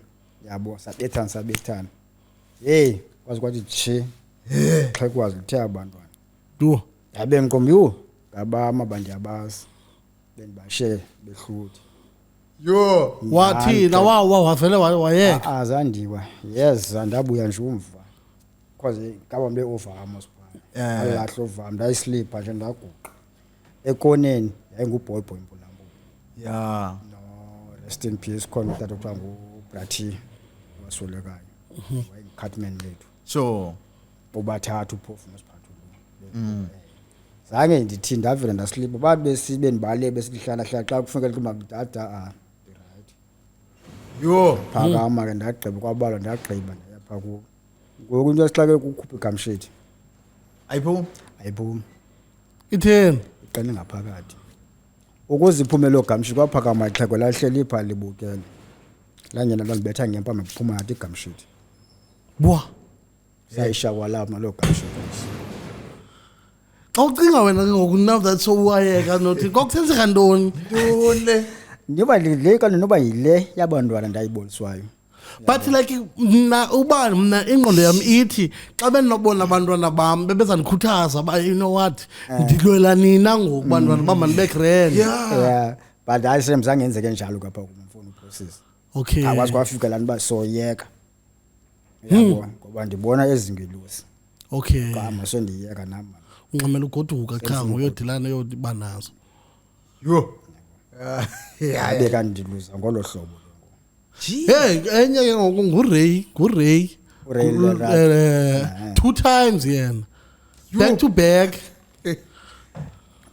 Speaker 2: yabo sabethana hey kwathi chi xhekwazi lithe abantwana
Speaker 3: do
Speaker 2: yabe ngiqombi ngabama bandiyabazi bendibashe behluthi
Speaker 1: yo
Speaker 3: wathina wavele wayeka
Speaker 2: azandiwa yes andabuya nje umva because ngaba mbe ovama sipha alahlo ovama ndayisleepa nje ndaguqa ekoneni yayinguboy mpulambo
Speaker 1: yeah
Speaker 2: no rest in peace khona utata kuthiwa nguBrati waswelekayo wayengicutman lethu
Speaker 1: sure
Speaker 2: bobathathu phofu nosiphathu zange ndithi ndavela ndasleepa bathi besibe ndibale besihlala xa kufuneka liqhuma kudada right
Speaker 1: yo
Speaker 2: phakama ke ndagqiba kwabalwa ndagqiba ndayapha ku ngoku into esixake kukhupha igamshethi ayiphumi
Speaker 3: itheni
Speaker 2: iqine ngaphakathi ukuze iphume lo gamshethi kwaphakama ixhego lahleli pha libukele lanyena landibetha ngempama kuphuma ngathi igamshethi
Speaker 3: bwa
Speaker 2: sayishawa lapha lo gamshethi
Speaker 3: xa ucinga wena ke ngoku now that so wayeka nothi kwakusenzeka ntoni
Speaker 2: ndiba le kanti noba yile yabantwana ndayiboniswayo
Speaker 3: but like mna ingqondo yami ithi xa benobona abantwana bam bebezandikhuthaza ba you know what ndilwela nina ngoku bantwana bam nibe grand
Speaker 2: yeah but hayi semzange ngenzeke njalo kapha kumfuna uprocess
Speaker 3: okay
Speaker 2: akwazi kwafika lana ba soyeka yabo ngoba ndibona ezingelusi
Speaker 3: okay
Speaker 2: kama so ndiyeka nami
Speaker 3: unqamela ugoduka cha uyodilana uyodiba nazo
Speaker 1: yo
Speaker 2: yabe kandiluza ngolo hlobo
Speaker 3: hey enye ke ngoku nguRay two times yena back to back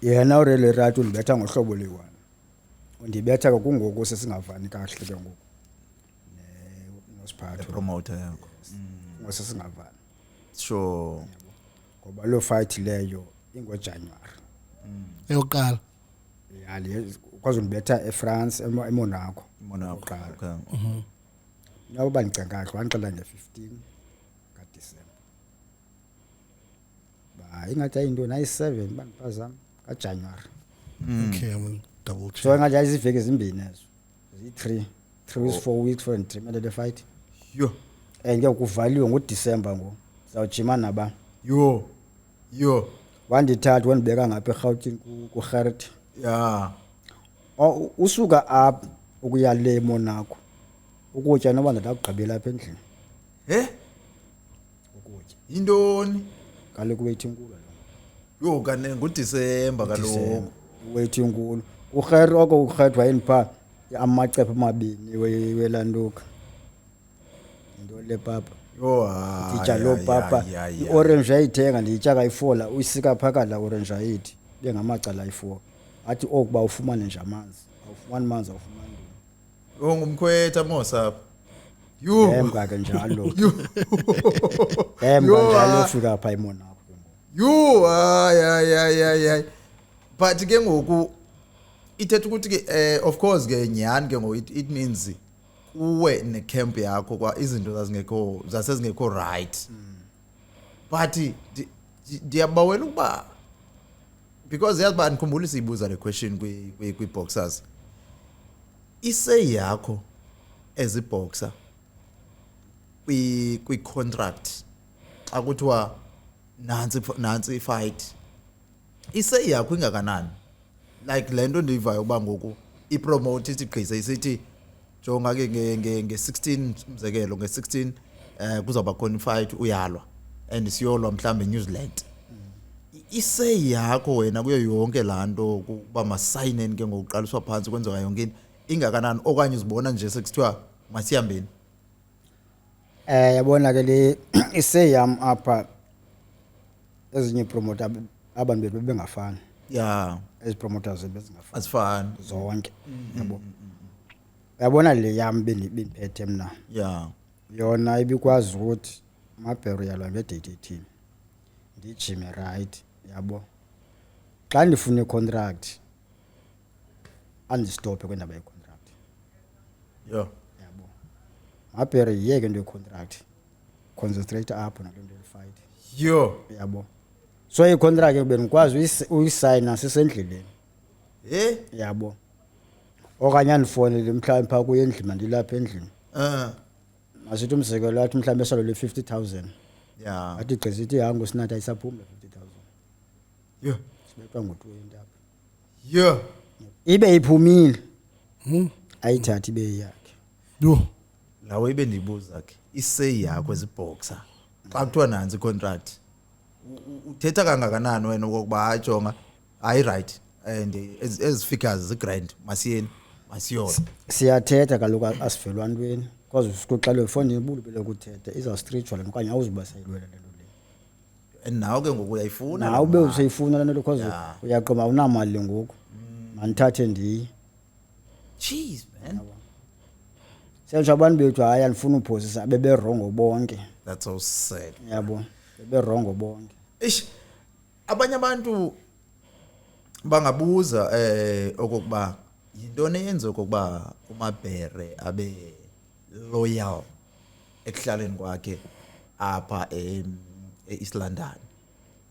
Speaker 2: yena uRay right undibetha ngohlobo liwana undibetha kungoku sesingavani kahle ke ngoku nosiphatho
Speaker 1: promoter yakho
Speaker 2: ngosesingavani
Speaker 1: sure
Speaker 2: ngoba lo fight leyo ingoJanuary
Speaker 3: eyoqala
Speaker 2: yali kwazi undibetha eFrance eMonaco
Speaker 1: okay
Speaker 2: nawo bandicinga kahle wanixela nge15 kaDisemba ba ingathi ayinto nayi7 bandiphazama kaJanuary
Speaker 3: okay I'm double check
Speaker 2: so ngathi ayiziveke ezimbini ezo zi3 weeks 4 weeks for the fight
Speaker 1: yo
Speaker 2: ngeke kuvaliwe ngoDisemba ngo sawujima naba
Speaker 1: yo
Speaker 2: wandithatha wandibeka ngapha eGauteng kuGerrit
Speaker 1: yeah
Speaker 2: usuka apha ukuya le Monaco ukutya noba ndakugqibela apha endlini
Speaker 1: ukutya intoni
Speaker 2: kaloku weight inkulu
Speaker 1: Yo kane nguDisemba kaloku.
Speaker 2: weight inkulu urher oko urhedwa yini pha amacephe amabini welantuka into le papa
Speaker 1: Yo
Speaker 2: nditya lo papa iorange ayithenga ndiyitya kayi4 uyisika phakathi la orange ayithi bengamacala ayi4 athi okuba ufumane nje amanzi awufumani manzi awufumani
Speaker 1: Yo ngumkhwetha mosa. Yo.
Speaker 2: emka ke njalo emka njalo ufika pha iMonaco
Speaker 1: Yo ay. But ke ngoku ithetha ukuthi ke of course ke nyani ke ngo it means uwe ne camp yakho kwa izinto zasezingekho right. But ndiyabawela ukuba because yazi ba ngikhumbula siyibuza le question kwi boxers. Ise yakho as a boxer kwi contract akuthiwa nansi fight ise yakho ingakanani like lento ndivayo uba ngoku ipromote isigqise isithi jonga ke nge16 umzekelo nge16 kuzawuba khona ifight uyalwa and siyolwa mhlambe eNew Zealand ise yakho wena kuyo yonke lanto kuba masayineni ke ngokuqaliswa phansi kwenziwa yonke into ingakanani okanye uzibona nje sekuthiwa masihambeni
Speaker 2: yabona ke le ise yam apha ezinye promoter abantu bebengafani
Speaker 1: yeah
Speaker 2: ezi promoters bezingafani
Speaker 1: asifani
Speaker 2: zonke yabo yabona le yam beniphethe mina
Speaker 1: yeah
Speaker 2: yona ibikwazi ukuthi mabhero yalwa ngedate 18 ndijime right yabo xa ndifuna icontract andistophe kwendaba yecontract
Speaker 1: yeah
Speaker 2: yabo mabhero yeke into yecontract concentrate apho nalo nto fight
Speaker 1: yo
Speaker 2: yabo so icontract benikwazi uyisayina sisendleleni yabo okanye andifonele mhlawumbe pha kuye endlini mandilapha endlini masithi umzekelo athi mhlawumbe esalo le 50,000
Speaker 1: yeah
Speaker 2: athi gqisithi ihango sinathi ayisaphumle 50,000
Speaker 1: yo
Speaker 2: sibethwa ngo20 apha
Speaker 1: yo
Speaker 2: ibe iphumile ayithathi ibe yakhe
Speaker 3: Yo.
Speaker 1: lawe ibe ndibuza ke ise yakho eziboxer xa kuthiwa nansi contract uthetha kangakanani wena ukuba ajonga ayi right and as figures zi grand masiyeni masiyona
Speaker 2: siyathetha kaloku asivelwa ntweni because usikuxelwe ifoni ibulubele ukuthetha iza stretchwa le okanye awuzuba sayilwela le nto le
Speaker 1: and nawe ke ngoku uyayifuna
Speaker 2: nawe ube usayifuna le nto because uyaqoma unamali ngoku mandithathe ndiyi
Speaker 1: jeez man
Speaker 2: senje abantu bethu hayi andifuna uphosisa beberongo bonke
Speaker 1: that's so sad
Speaker 2: yabo beberongo bonke
Speaker 1: ish abanye abantu bangabuza okokuba yintoni eyenza okokuba uMabhere abe loyal ekuhlaleni kwakhe apha eEast London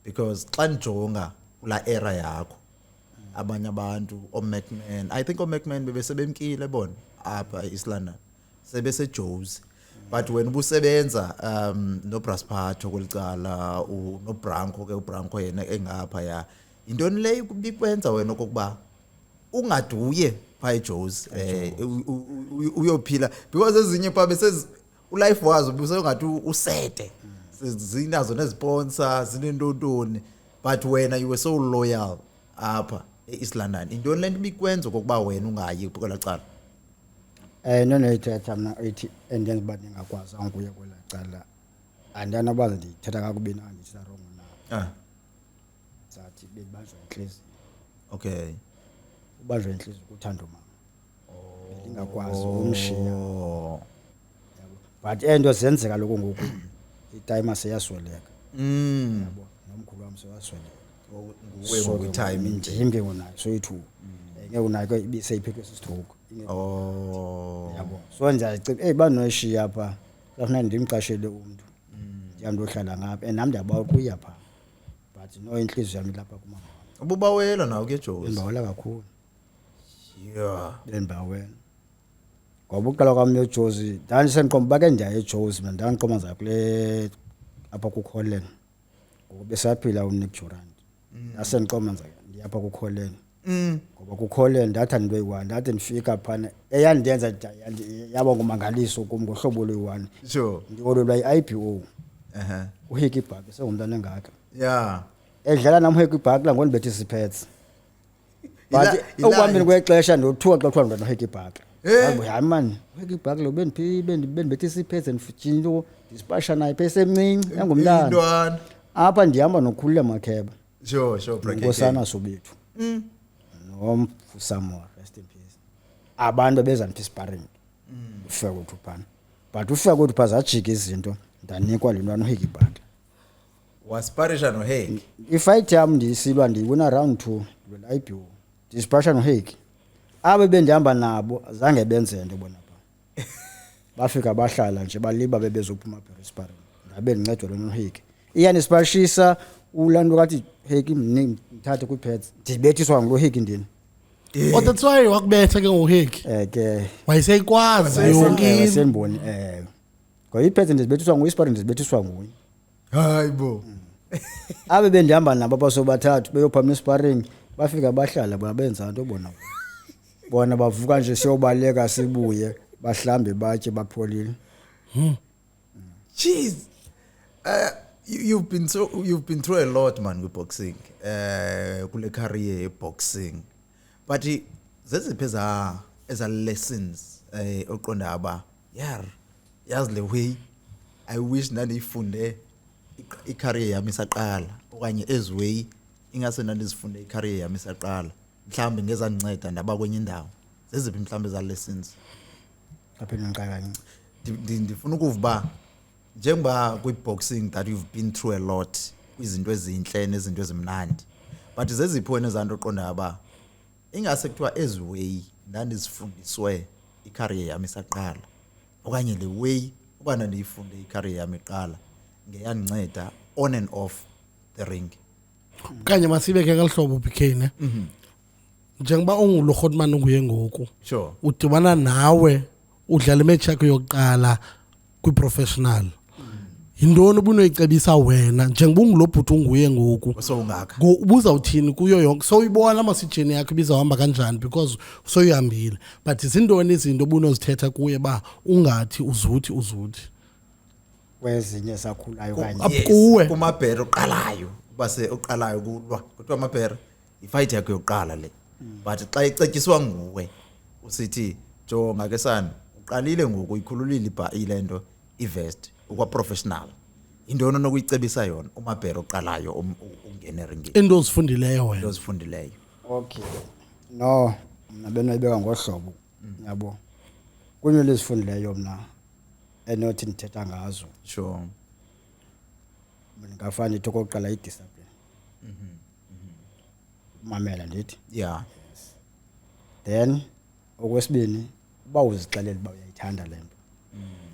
Speaker 1: because xa njonga kula era yakho abanye abantu oMcMahon I think oMcMahon bebesebemkile bona apha eEast London sebese Joes but when ubusebenza noBraspatho kwelicala noBranco ke uBranco yena engapha ya intoni le bikwenza wena okokuba ungaduye pha eJoes uyophila because ezinye pha bese ulife wazo ubusongathi usete zinazo nezisponsors zinentontoni but wena you were so loyal apha eEast London intoni lento bikwenza okokuba wena ungayi kwela cala
Speaker 2: nona ithetha mina ethi endenza uba ndingakwazi ukuya kwela cala andiyanabazi ndiyithetha kakubi na ndithetha wrong na zathi bebanjwa inhliziyo
Speaker 1: okay
Speaker 2: ubanjwa inhliziyo kuthando mama ndingakwazi umshiya yabo but ento zenzeka lokho ngoku itime seyasweleka yabo nomkhulu wami sewasweleka
Speaker 1: nguwe ngokutime
Speaker 2: ndimke unayo soyithu ngeke unake ibiseyiphethwe sistroke yabo so ndiyacela banoyishiya pha kufanele ndimqashele umuntu ndiyandohlala ngapha nami ndiyaba ukuya pha but no inhliziyo yami lapha kumama
Speaker 1: ububawela nawe ke Joes
Speaker 2: ndibawela kakhulu
Speaker 1: yeah
Speaker 2: bendibawela ngoba uqala kwami eJoes ndandisendiqomba bake ndiya eJoes mina ndandiqoma za kule apha kuKholeni ngoba besaphila uNick Durant asendiqoma nza ndiyapha kuKholeni ngoba kuKholeni ndathi into eyi1 ndathi ndifika phana eyandenza yaba ngumangaliso kum ngohlobo lwe1
Speaker 1: sure
Speaker 2: ndiololwa iIBO uhiki ibhaki sengumntana engaka
Speaker 1: Yeah.
Speaker 2: edlala namheki ibhakla ngondibethe isiphetsi but
Speaker 1: Ila-
Speaker 2: okwambini kwexesha ndothuka xa kuthiwa ndinoheki ibhakla
Speaker 1: Eh.
Speaker 2: hayi hayi man heki ibhakla bendibethe isiphetsi ndifujinto dispasha naye pesemncinci engumntana
Speaker 1: Intwana.
Speaker 2: apha ndihamba nokhulule makheba
Speaker 1: Sure, bracket.
Speaker 2: nkosana sobethu nomfusamora rest in peace abantu beza niphi sparring ufika kwethu phana but ufika kwethu pha zajika izinto ndanikwa le ntwana uheki ibhakla
Speaker 1: Wasparisha no hey.
Speaker 2: ifight yam ndiyisilwa ndiyibona round 2 lo IBO dispasha noheki abe bendihamba nabo zange benze nto bona pha bafika bahlala nje baliba bebezophuma sparring ngabe ndincedwa lo noheki iyanispashisa ulanto kathi heki mthathe kwipads ndibethiswa ngulo heki ndini
Speaker 3: Oh that's why wakubetha ke ngoheki.
Speaker 2: ke
Speaker 3: Wayeseyikwazi yonke into.
Speaker 2: seniboni ngoba ipads ndizibethiswa nguisparring ndizibethiswa nguye
Speaker 1: Hayibo.
Speaker 2: abe bendihamba nabo abasobathathu beyophamisa sparring bafika bahlala babenza into bona bavuka nje siyobaleka sibuye bahlambe batye bapholile
Speaker 1: Jeez. You've been through a lot man with boxing. Kule career boxing. But zeziphi eza lessons oqonda aba yar yazi le way I wish ndandiyifunde icareer yami isaqala okanye ezway ingase ndandizifunde icareer yami isaqala mhlambe ngezandinceda ndaba kwenye indawo zeziphi mhlambe eza lessons
Speaker 2: apha ngiqala
Speaker 1: ndifuna ukuvuba njengoba kwi-boxing that you've been through a lot kwizinto ezinhle nezinto ezimnandi but zeziphi wena ezanto oqonda aba ingase kuthiwa ezway ndandizifundiswe icareer yami isaqala okanye le way ubana ndiyifunde icareer yami iqala ngeyandinceda on and off the ring.
Speaker 3: Kanye masibeke ngalihlobo PK ne. Njengoba ungulo Hotman unguye ngoku.
Speaker 1: Sure.
Speaker 3: Udibana nawe udlala imatch yakho yokuqala kwi-professional. Yintoni ubunoyicebisa wena njengoba ungulo bhuti unguye ngoku?
Speaker 1: So ungaka.
Speaker 3: Ubuza uthini kuyo yonke so uyibona amasijeni yakho ibizahamba kanjani because soyihambile but izindoni izinto obunozithetha kuye ba ungathi uzuthi
Speaker 2: kwezinye sakhulayo kanye
Speaker 3: Up kuwe.
Speaker 1: Kumabhero oqalayo base oqalayo kulwa kuthiwa amabhero ifight yakho yokuqala le but xa icetyiswa nguwe usithi jonga ke sana uqalile ngoku ikhululile ilento ivest ukwa professional indona nokuyicebisa yona umabhero oqalayo ungene ringini
Speaker 3: into ozifundileyo wena
Speaker 1: ozifundileyo.
Speaker 2: okay no mina benoyibeka ngohlobo yabo kunye lezifundileyo mna enothi ndithetha ngazo
Speaker 1: Sure.
Speaker 2: ngafana into kokuqala idiscipline mamela ndithi
Speaker 1: Yeah.
Speaker 2: then okwesibini uba uzixelela uba uyayithanda le nto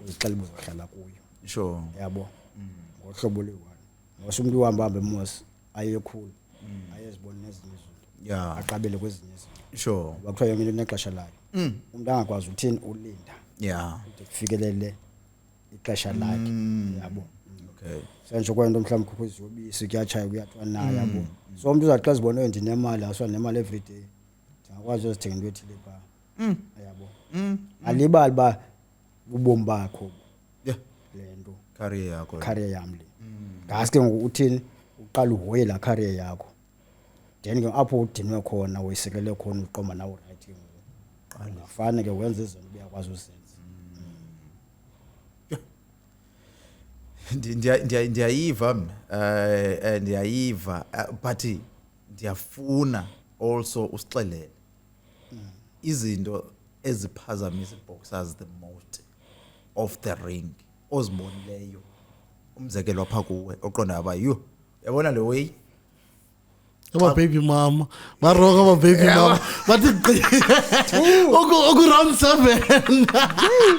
Speaker 2: uzixelela uzohlala kuyo
Speaker 1: Sure.
Speaker 2: yabo ngohlobo lwe-one ngoba umuntu uhamba emosi ayekhulu ayezibona nezinye izinto
Speaker 1: Yeah.
Speaker 2: aqabele kwezinye izinto
Speaker 1: Sure.
Speaker 2: bakuthiwa yonke into nexesha layo umuntu angakwazi uthini ulinda
Speaker 1: Yeah.
Speaker 2: ude kufikelele ixesha lakhe yabo
Speaker 1: Okay.
Speaker 2: sentsho kwento mhlawumbe kukho iziyobisi kuyatshaya kuyathwa nayo yabo so umuntu uzathi xa zibona ndinemali aswa nemali every day ndingakwazi uzithenga into ethile phaa yabo alibali uba ubomi bakho
Speaker 1: Yeah.
Speaker 2: le nto
Speaker 1: Career yakho.
Speaker 2: career yam le ngaske ngoku uthini uqala uhoye laa career yakho then ke apho udinwe khona woyisekele khona uqomba nawo right ke ngoku ungafane ke wenze izinto uyakwazi uzenza
Speaker 1: ndiyayiva ndiyayiva but ndiyafuna also usixelele izinto eziphazamisa boxers the most of the ring ozibonileyo umzekelo apha kuwe oqonda aba yo yabona le way
Speaker 3: aba baby mama baronga aba baby mama bathi oku round 7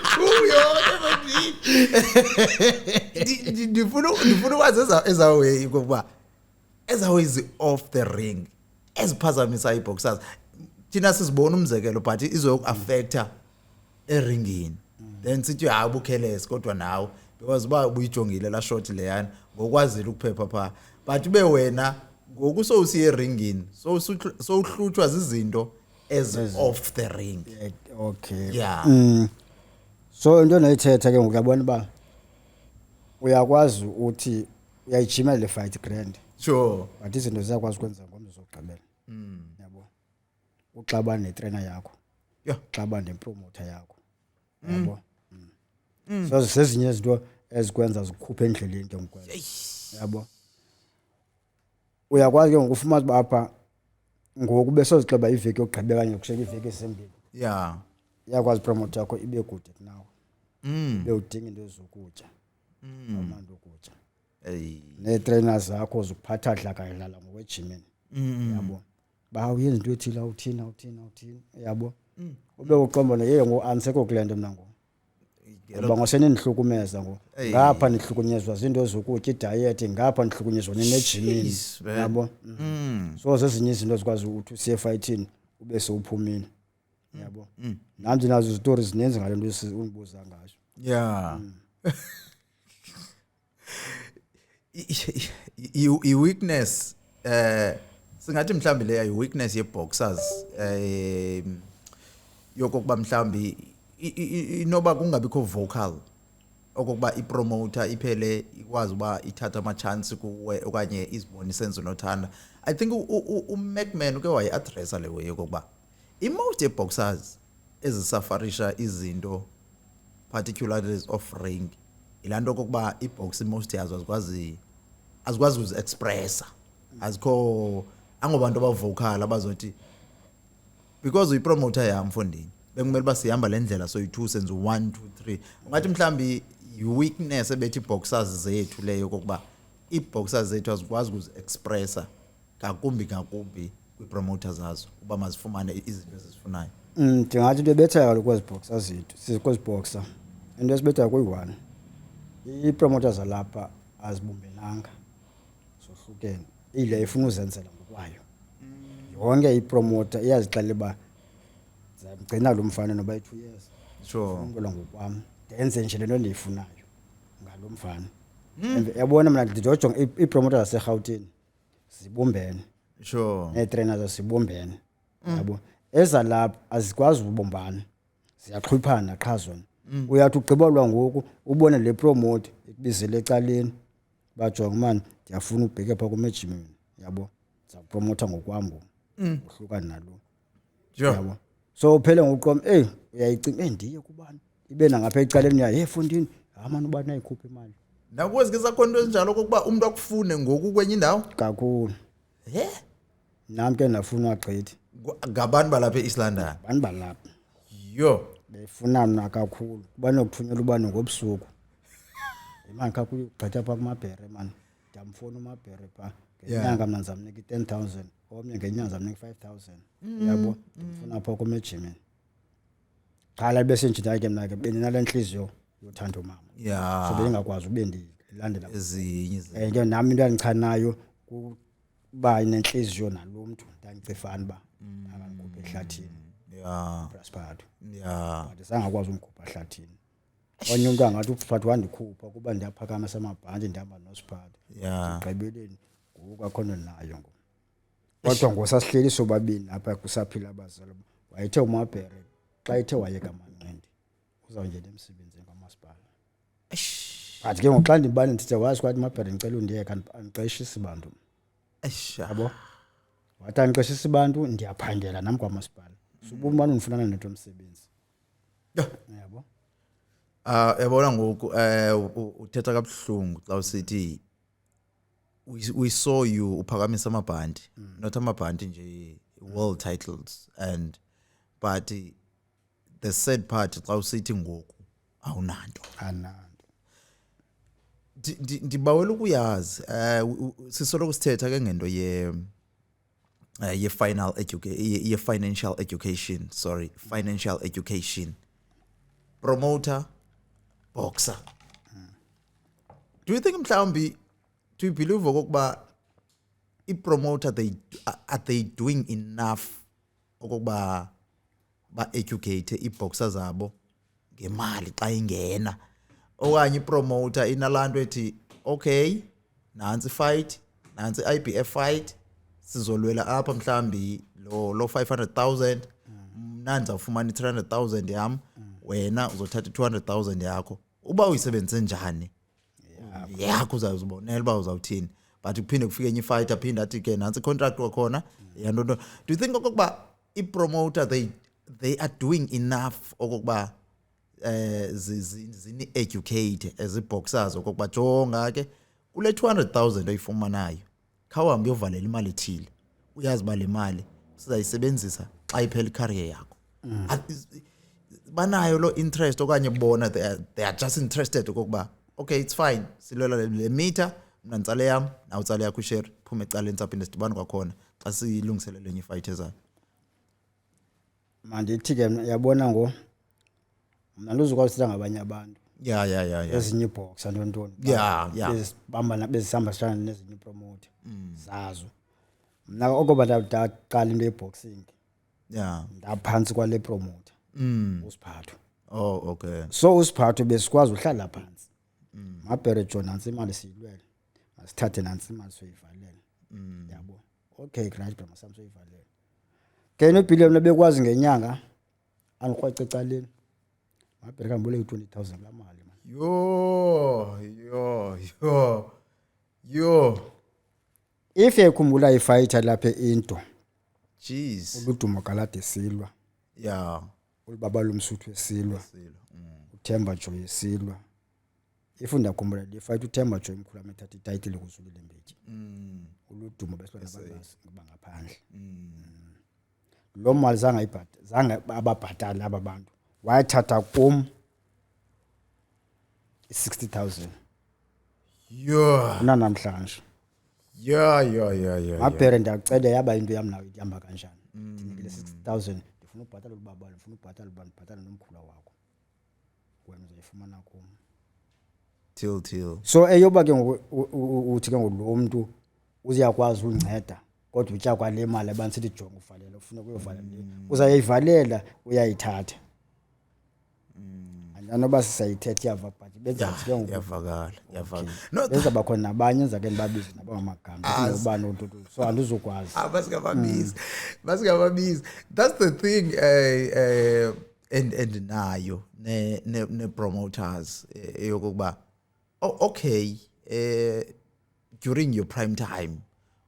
Speaker 1: ndifuna ukwazi ezaway ngokuba ezaways off the ring eziphazamisa iboxers thina sizibona umzekelo but izokuaffecta eringini then sithi hayi ubukhelesi kodwa nawe because ba ubuyijongile la shot leyana ngokwazile ukuphepha pha but ube wena ngoku sowusiye eringini so uhlutshwa zizinto off the ring.
Speaker 2: okay
Speaker 1: Yeah.
Speaker 2: so into nayithetha ke ngoku uyabona uba uyakwazi uthi uyayijima le fight grand
Speaker 1: Sure.
Speaker 2: but izinto ziyakwazi ukwenza ngomso sokugqibela yabo uxabana netrainer yakho
Speaker 1: Yeah.
Speaker 2: uxabana nepromoter yakho yabo so sezinye izinto ezikwenza zikhuphe endleleni ke ngokwenza yabo uyakwazi ke ngokufumana uba apha ngoku besozixeba iveki yokugqibela kanye kushiyeka iveki esembili
Speaker 1: Yeah.
Speaker 2: iyakwazi promoter yakho ibe kude kunawe ibe udinga into zokutya amandla okutya
Speaker 1: Hey.
Speaker 2: netrainers zakho zokuphatha dlakadlala ngokwejimini yabo bawuyenza into ethile awuthina yabo ube uqomba neye ngoansekho kulento mina ngo ngoba ngosenindihlukumeza ngo ngapha nihlukunyezwa zinto zokutya idiet ngapha nihlukunyezwa nejimini yabo so zezinye izinto zikwazi ukuthi usiye fighting ube sewuphumile yabo nami nazo izitori zininzi ngale nto unibuza ngayo
Speaker 1: Yeah. I weakness singathi mhlambi leya i weakness ye boxers yokokuba mhlambi inoba kungabikho vocal okokuba i promoter iphele ikwazi uba ithatha ama chance kuwe okanye izibone senzo nothanda. I think uMcMahon uke wayi addressa lewe yokokuba most ye boxers ezisafarisha izinto particularly of ring ilanto kokuba ibox most yazo azikwazi uzi expressa azikho angobantu abavocal abazothi because uyi promoter yami mfondini bekumele basihamba lendlela so you2 senze 1 2 3 ungathi mhlambi weakness ebethi boxers zethu leyo kokuba iboxers zethu azikwazi ukuzi expressa ngakumbi kwi promoters zazo uba mazifumane izinto ezizifunayo.
Speaker 2: Ndingathi into ebethayo lokwezi boxers zethu sikwezi boxer into esibethayo kuyi-1 i-promoters zalapha azibumbenanga sohlukene ile ifuna uzenzela ngokwayo yonke ipromoter iyazixelela uba ngigcina lo mfana noba i2 years
Speaker 1: Sure.
Speaker 2: ngolo ngokwami ndenze nje lento endiyifunayo ngalo mfana yabona mina ndijojonga ipromoter zaseGauteng zibumbene
Speaker 1: Sure.
Speaker 2: netrainers asibumbene yabo ezalapha azikwazi ubumbana ziyaxhuphana qha zona uyathi ugqibolwa ngoku ubone le promote ikubizele ecaleni bajonga man ndiyafuna ubheke pha kumejimini yabo za promoter ngokwami uhlukana nalo
Speaker 1: Sure.
Speaker 2: yabo so uphele ngokuqoma uyayicinga ndiye kubani ibe nangapha ecaleni yaye fundini manje ubani ayikhupha imali
Speaker 1: Nakuwezi sakhona into ezinjalo kokuba umuntu akufune ngoku kwenye indawo
Speaker 2: kakhulu nami ke nafuna agqithi
Speaker 1: ngabantu balapha eEast London.
Speaker 2: bani balapha
Speaker 1: Yo.
Speaker 2: befunana kakhulu kuba nokuthunyelwa ubani ngobusuku imali kakhulu ugqitha pha kumabhere man ndiyamfona umabhere pha ngenyanga mna ndizamnika i10,000 omnye ngenyanga ndizamnika 5,000 yabo ndimfuna pha kumejimini qala bese nje ke mna ke bendinale nhliziyo yothanda umama
Speaker 1: Yeah.
Speaker 2: so bengakwazi ube ndilandela
Speaker 1: Ezinye
Speaker 2: ke nami into yandichanayo kuba nenhliziyo nalo muntu ndangicifana ba akangikhuphe ehlathini
Speaker 1: yeah.
Speaker 2: Braspardo
Speaker 1: Yeah.
Speaker 2: but sangakwazi umkhupha ehlathini onye umuntu angathi uphathi wandikhupha kuba ndiyaphakama samabhanti ndihamba noSpado
Speaker 1: Yeah.
Speaker 2: gqibeleni ngoku akhona nayo ngo kodwa ngosasihleli sobabini apha kusaphila abazali wayethe umabhere xa ethe wayeka amanqindi uzawungena emsebenzini kamasipala but ke ngoxa ndibani ndithe wazi kwathi umabhere ngicela undiyeka andiqeshe isibantu
Speaker 1: Esha.
Speaker 2: yabo wathi andiqeshe isibantu ndiyaphangela nami kwamasipala subumani unifunana nento emsebenzi yabo
Speaker 1: Yabona ngoku uthetha kabuhlungu xa usithi we saw you uphakamisa amabhandi not amabhandi nje world titles but the sad part xa usithi ngoku awunanto
Speaker 2: ananto
Speaker 1: ndibawela ukuyazi sisoloko sithetha ke ngento ye final education ye financial education promoter boxer do you think mhlawumbi do you believe okokuba I-promoter are they doing enough okokuba ba-educate i-boxer zabo ngemali xa ingena okanye i-promoter inalanto ethi okay nansi fight nansi IBF fight sizolwela apha mhlambi lo 500,000 mna ndizawufumana i300,000 yam wena uzothatha i200,000 yakho uba uyisebenzise njani yakho uzawuzibonela uba uzawuthini but kuphinde kufike enye ifighter aphinde athi ke nansi contract wakhona yanto. Do you think okokuba i-promoter they are doing enough okokuba zini educate as i-boxers okokuba jonga ke kule 200,000 oyifumanayo khawuhambe uyovalela imali ethile uyazi ba le mali sizayisebenzisa xa iphela icareer yakho. Banayo lo interest okanye bona they are just interested okokuba okay it's fine silwela le meter mina ntsale yam nawe utsale yakho share phume ecaleni saphinde sidibane kwakhona xa silungiselela enye ifight ezayo.
Speaker 2: Mandithi ke yabona ngo mina luzukwazi sitha ngabanye abantu
Speaker 1: Yeah.
Speaker 2: ezinye ibox antontoni bezibamba bezihamba sithana nezinye promoter zazo mina okoba ndaqala into yeboxing ndaphansi kwale promoter uSiphatho.
Speaker 1: Oh okay.
Speaker 2: So uSiphatho besikwazi uhlala phansi mabhere John nansi imali siyilwele masithathe nansi imali soyivalela yabo okay right bro masam soyivalela ke no billion lebekwazi ngenyanga angikhwace ecaleni mabhere kambule 20,000 la mali man.
Speaker 1: Yo
Speaker 2: If yakhumbula ifighter lapha into
Speaker 1: jeez
Speaker 2: uludumo kalade silwa ulibaba lomsuthu esilwa uThemba Joy esilwa ifunda khumbula le fight uThemba Joy imkhulu amethatha ititle kuzulile Mbeki uludumo besilwa nabangazi ngaphandle lo mali zange ababhatala aba bantu wayathatha kum 60,000 una namhlanje mabhere ndiyacela yaba into yami nawe ihamba kanjani ndinikile 60,000 ndifuna ubhatala ubaba ndifuna ubhatala ubani ubhatala nomkhulu wakho wena uzayifumana kum
Speaker 1: till
Speaker 2: so eyoba ke uthi ke ngolo muntu uziyakwazi unceda kodwa utya kwale mali abanisithi jonga uvalela ufuna kuyovalela uzayivalela uyayithatha anoba sisayithethe yava but benza ke
Speaker 1: yavakala
Speaker 2: no benza bakhona nabanye enza ke nibabize nabangamagama ubani onto so andizokwazi
Speaker 1: basikababizi that's the thing and nayo ne promoters eyokuba okay during your prime time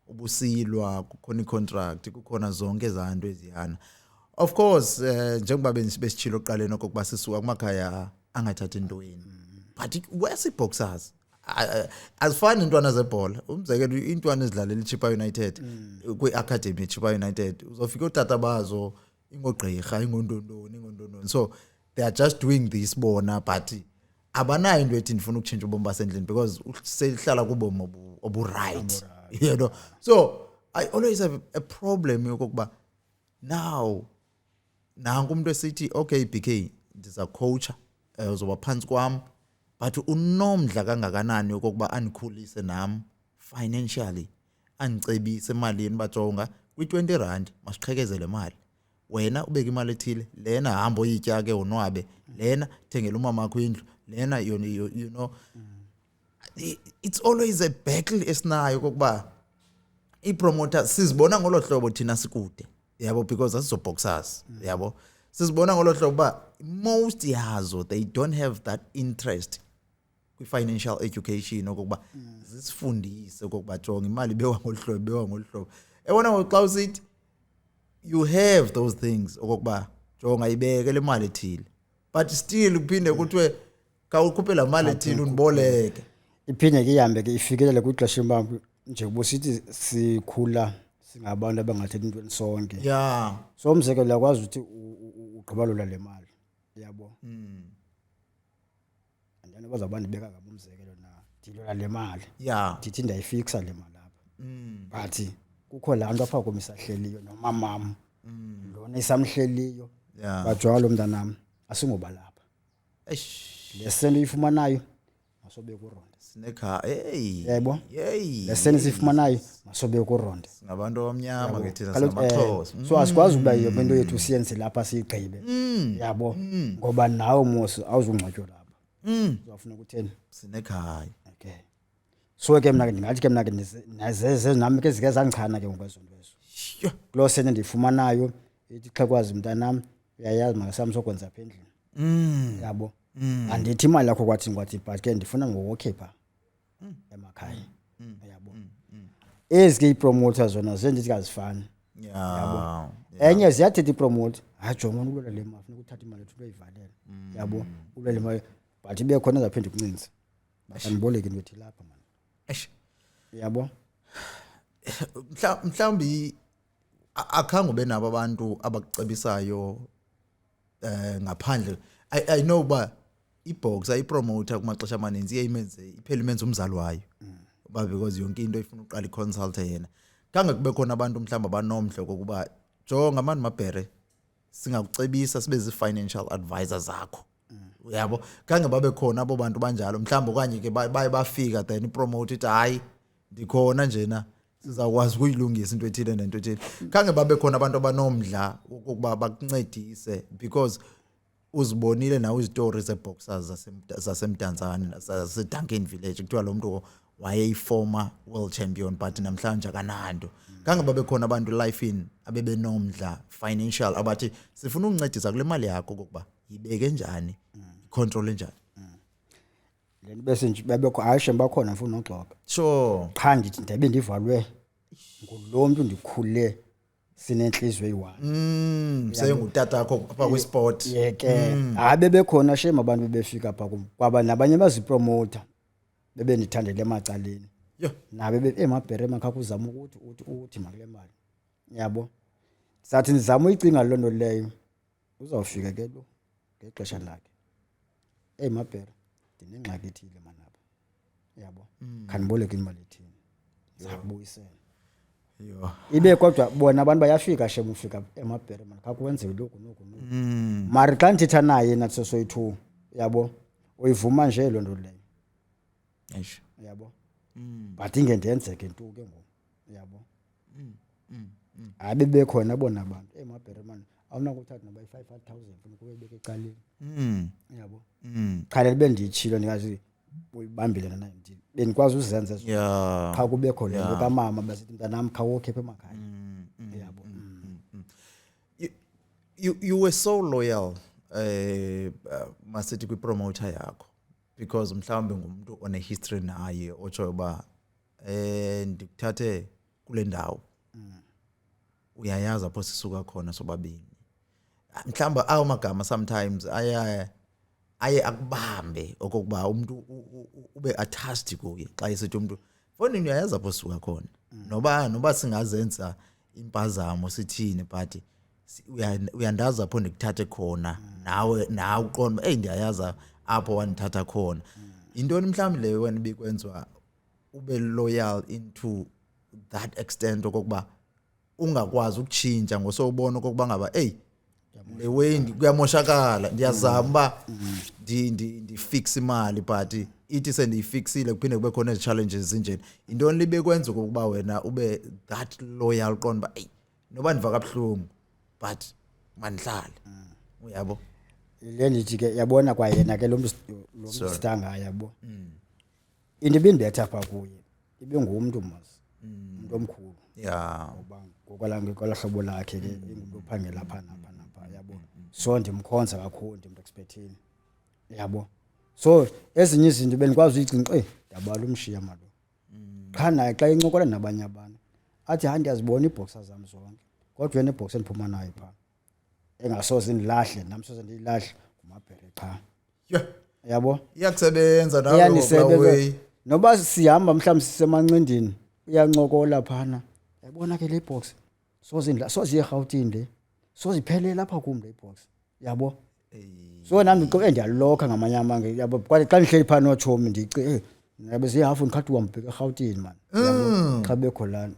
Speaker 1: ubusilwa kukhona icontract kukhona zonke ezanto eziyana. Of course njengoba besichilo oqaleni okokuba sisuka kumakhaya angathatha intweni but wesi boxers asifani intwana zebhola umzekelo intwana ezidlalela iChipa United kwiacademy eChipa United uzofika utata bazo ingogqirha ingondondoni so they are just doing this bona but abanayo into ethi ndifuna ukutshintsha ubomi basendlini because sehlala kubomi obu right you know. So I always have a problem yokuba now nangu umuntu esithi okay BK ndiza coacher uzoba phansi kwami but unomdla kangakanani okokuba anikhulise nami financially anicebise emalini bajonga kwi20 rand masiqhekezele imali wena ubeka imali ethile lena hamba oyitya ke unwabe lena thengela umama wakho indlu lena you know it's always a battle esinayo okokuba ipromoter sizibona ngolo hlobo thina sikude yabo because asizoboxers yabo sizibona ngolo hlobo ba most yazo they don't have that interest kwi-financial education okokuba zisifundise okokuba jonga imali bewa ngolhlobo ebona xa usithi you have those things okokuba jonga ibeke le mali ethile but still kuphinde kuthiwe ka ukhuphe la mali ethile uniboleke
Speaker 2: iphinde ke ihambe ke ifikelele kwixesha impamvu nje kubusithi sikhula singabantu abangathethi into ensonke so umzekelo yakwazi ukuthi ugqibalula le mali yabo andani bazabani beka ngabe umzekelo na dilola le mali ndithi ndayifixa le mali lapha but kukho la nto apha komisahleliyo nomamam lona isamhleliyo bajonga lo mntanami asingoba lapha lesento ifumanayo masobe kuronda
Speaker 1: sinekha
Speaker 2: yebo lesento sifumanayo masobe kuronda
Speaker 1: singabantu abamnyama ke thina samaXhosa
Speaker 2: so asikwazi ukuba iyo into yethu siyenze lapha sigqibe yabo ngoba nawe mosi awuzungcwatywa lapha uzafuna ukutheni
Speaker 1: sinekhaya
Speaker 2: okay so ke mina ndingathi ke mina ke nazeze nami ke zike zangichana ke ngokwezonto lezo lo sene ndifumanayo ithi xa kwazi mntanami uyayazi makasami sokwenza apha endlini yabo andithi imali yakho kwathi but ke ndifuna ngokukhipha emakhaya yabo ezike ipromoters zona zenje zikazifani
Speaker 1: Yeah.
Speaker 2: enye ziyathetha ipromote hajonga ukulwela le mali funeka uthathe imali ethu uyivalela yabo ulwela imali but ibe khona zaphinda kuncinza baniboleke into ethi lapha man
Speaker 1: Eish.
Speaker 2: yabo
Speaker 1: Mhlawumbi akhange ube nabo abantu abakucebisayo ngaphandle I know ba iboxer ipromoter kumaxesha amaninzi iyemenze iphela imenza umzali wayo ba because yonke into ifuna uqala iconsult yena kange kube khona abantu mhlawumbe abanomhlo kokuba jonga manje mabhere singakucebisa sibe zi financial advisors zakho uyabo kange babe khona abo bantu banjalo mhlawumbe okanye ke baye bafika then ipromote ithi hayi ndikhona njena sizakwazi ukuyilungisa into ethile nento ethile kange babe khona abantu abanomdla ukuba bakuncedise because uzibonile na izistories zeboxers zasemdantsane zaseDuncan Village kuthiwa lo muntu wayeyiformer world champion but namhlanje akanando kange babe khona abantu life in abebenomdla financial abathi sifuna ukuncedisa kule mali yakho ukuba ibeke njani control njani
Speaker 2: lento bese nje babekho ayishe bakhona mfuna uxoxa
Speaker 1: sure
Speaker 2: qha ngithi ndabe ndivalwe ngulo muntu ndikhule sinenhliziyo eyi-1
Speaker 1: sengutata yakho apha kwisport
Speaker 2: yeke habe bekhona shame abantu bebefika apha kwaba nabanye bazipromoter bebendithandele emacaleni
Speaker 1: yo
Speaker 2: nabe emabhere emakhakha uzama uthi makule mali yabo sathi nizama uyicinga loo nto leyo uzawufika ke lo ngexesha lakhe emabhere ndinengxaki ethile manapha yabo khaniboleke imali ethini ngizakubuyisela
Speaker 1: yo
Speaker 2: ibe kodwa bona abantu bayafika shame ufika emabhere man khakwenziwe lokhu noku mari xa ndithetha naye nathi sosoyi-2 yabo uyivuma nje loo nto leyo
Speaker 1: eish
Speaker 2: yabo but ingendenzeke nto ke ngoku yabo abe bekhona bona abantu emabhere man awunakuthatha naba 5,000 funa ukubeka ecaleni yabo cha libe ndiyitshilo ndingazi uyibambile na nje benikwazi uzenza
Speaker 1: yeah
Speaker 2: cha kubekho lento kamama basithi mntanami kha wokhepha emakhaya yabo
Speaker 1: you were so loyal masithi kwi-promoter yakho because mhlawumbe ngumuntu one history naye otsho ba ndikuthathe kule ndawo uyayazi apho sisuka khona sobabini mhlawumbe awu magama sometimes aye akubambe okokuba umuntu ube attached kuye xa esithi umuntu foni uyayazi apho sisuka khona noba singazenza impazamo sithini but uyandaza apho ndikuthathe khona nawe uqonda ndiyayaza apho wanithatha khona intoni mhlawumbe leyo wena bikwenzwa ube loyal into that extent okokuba ungakwazi ukuchinja ngosowubona okokuba ngaba le way kuyamoshakala ndiyazama uba ndi-fix imali but ithi sendiyifixile kuphinde kube khona ezi-challenges zinjeni intoni libe kwenza okokuba wena ube that loyal qonda uba noba ndiva kabuhlungu but mandihlale uyabo
Speaker 2: le ndithi ke yabona kwayena ke lo mntu sitanga yabo into ibindibetha apha kuye ibe ngumntu mos umuntu omkhulu
Speaker 1: yeah
Speaker 2: ngokwala hlobo lakhe ke ingumntu ophangela lapha napha yabo so ndimkhonza kakhulu ndimrespectini yabo so ezinye izinto benikwazi uyicinga ndiyabala umshiya malo qha naye xa incokola nabanye abantu athi hayi ndiyazibona iibhoxer zam zonke kodwa yena ibhox endiphuma nayo phaa engasoze ndilahle namsoze ndiyilahle ngumabhere qha yabo
Speaker 1: iyakusebenza nawe
Speaker 2: noba sihamba mhlawumbe sisemancindini uyancokola phana yabona ke le box soze eGauteng le soze iphelele apha kum le box yabo so nami ndiyalokha ngamanye amange yabo kwathi xa ndihleli phana notshomi ndici ngabe sihafu ndikhathi uhambeka eGauteng man yabo xa bekho lana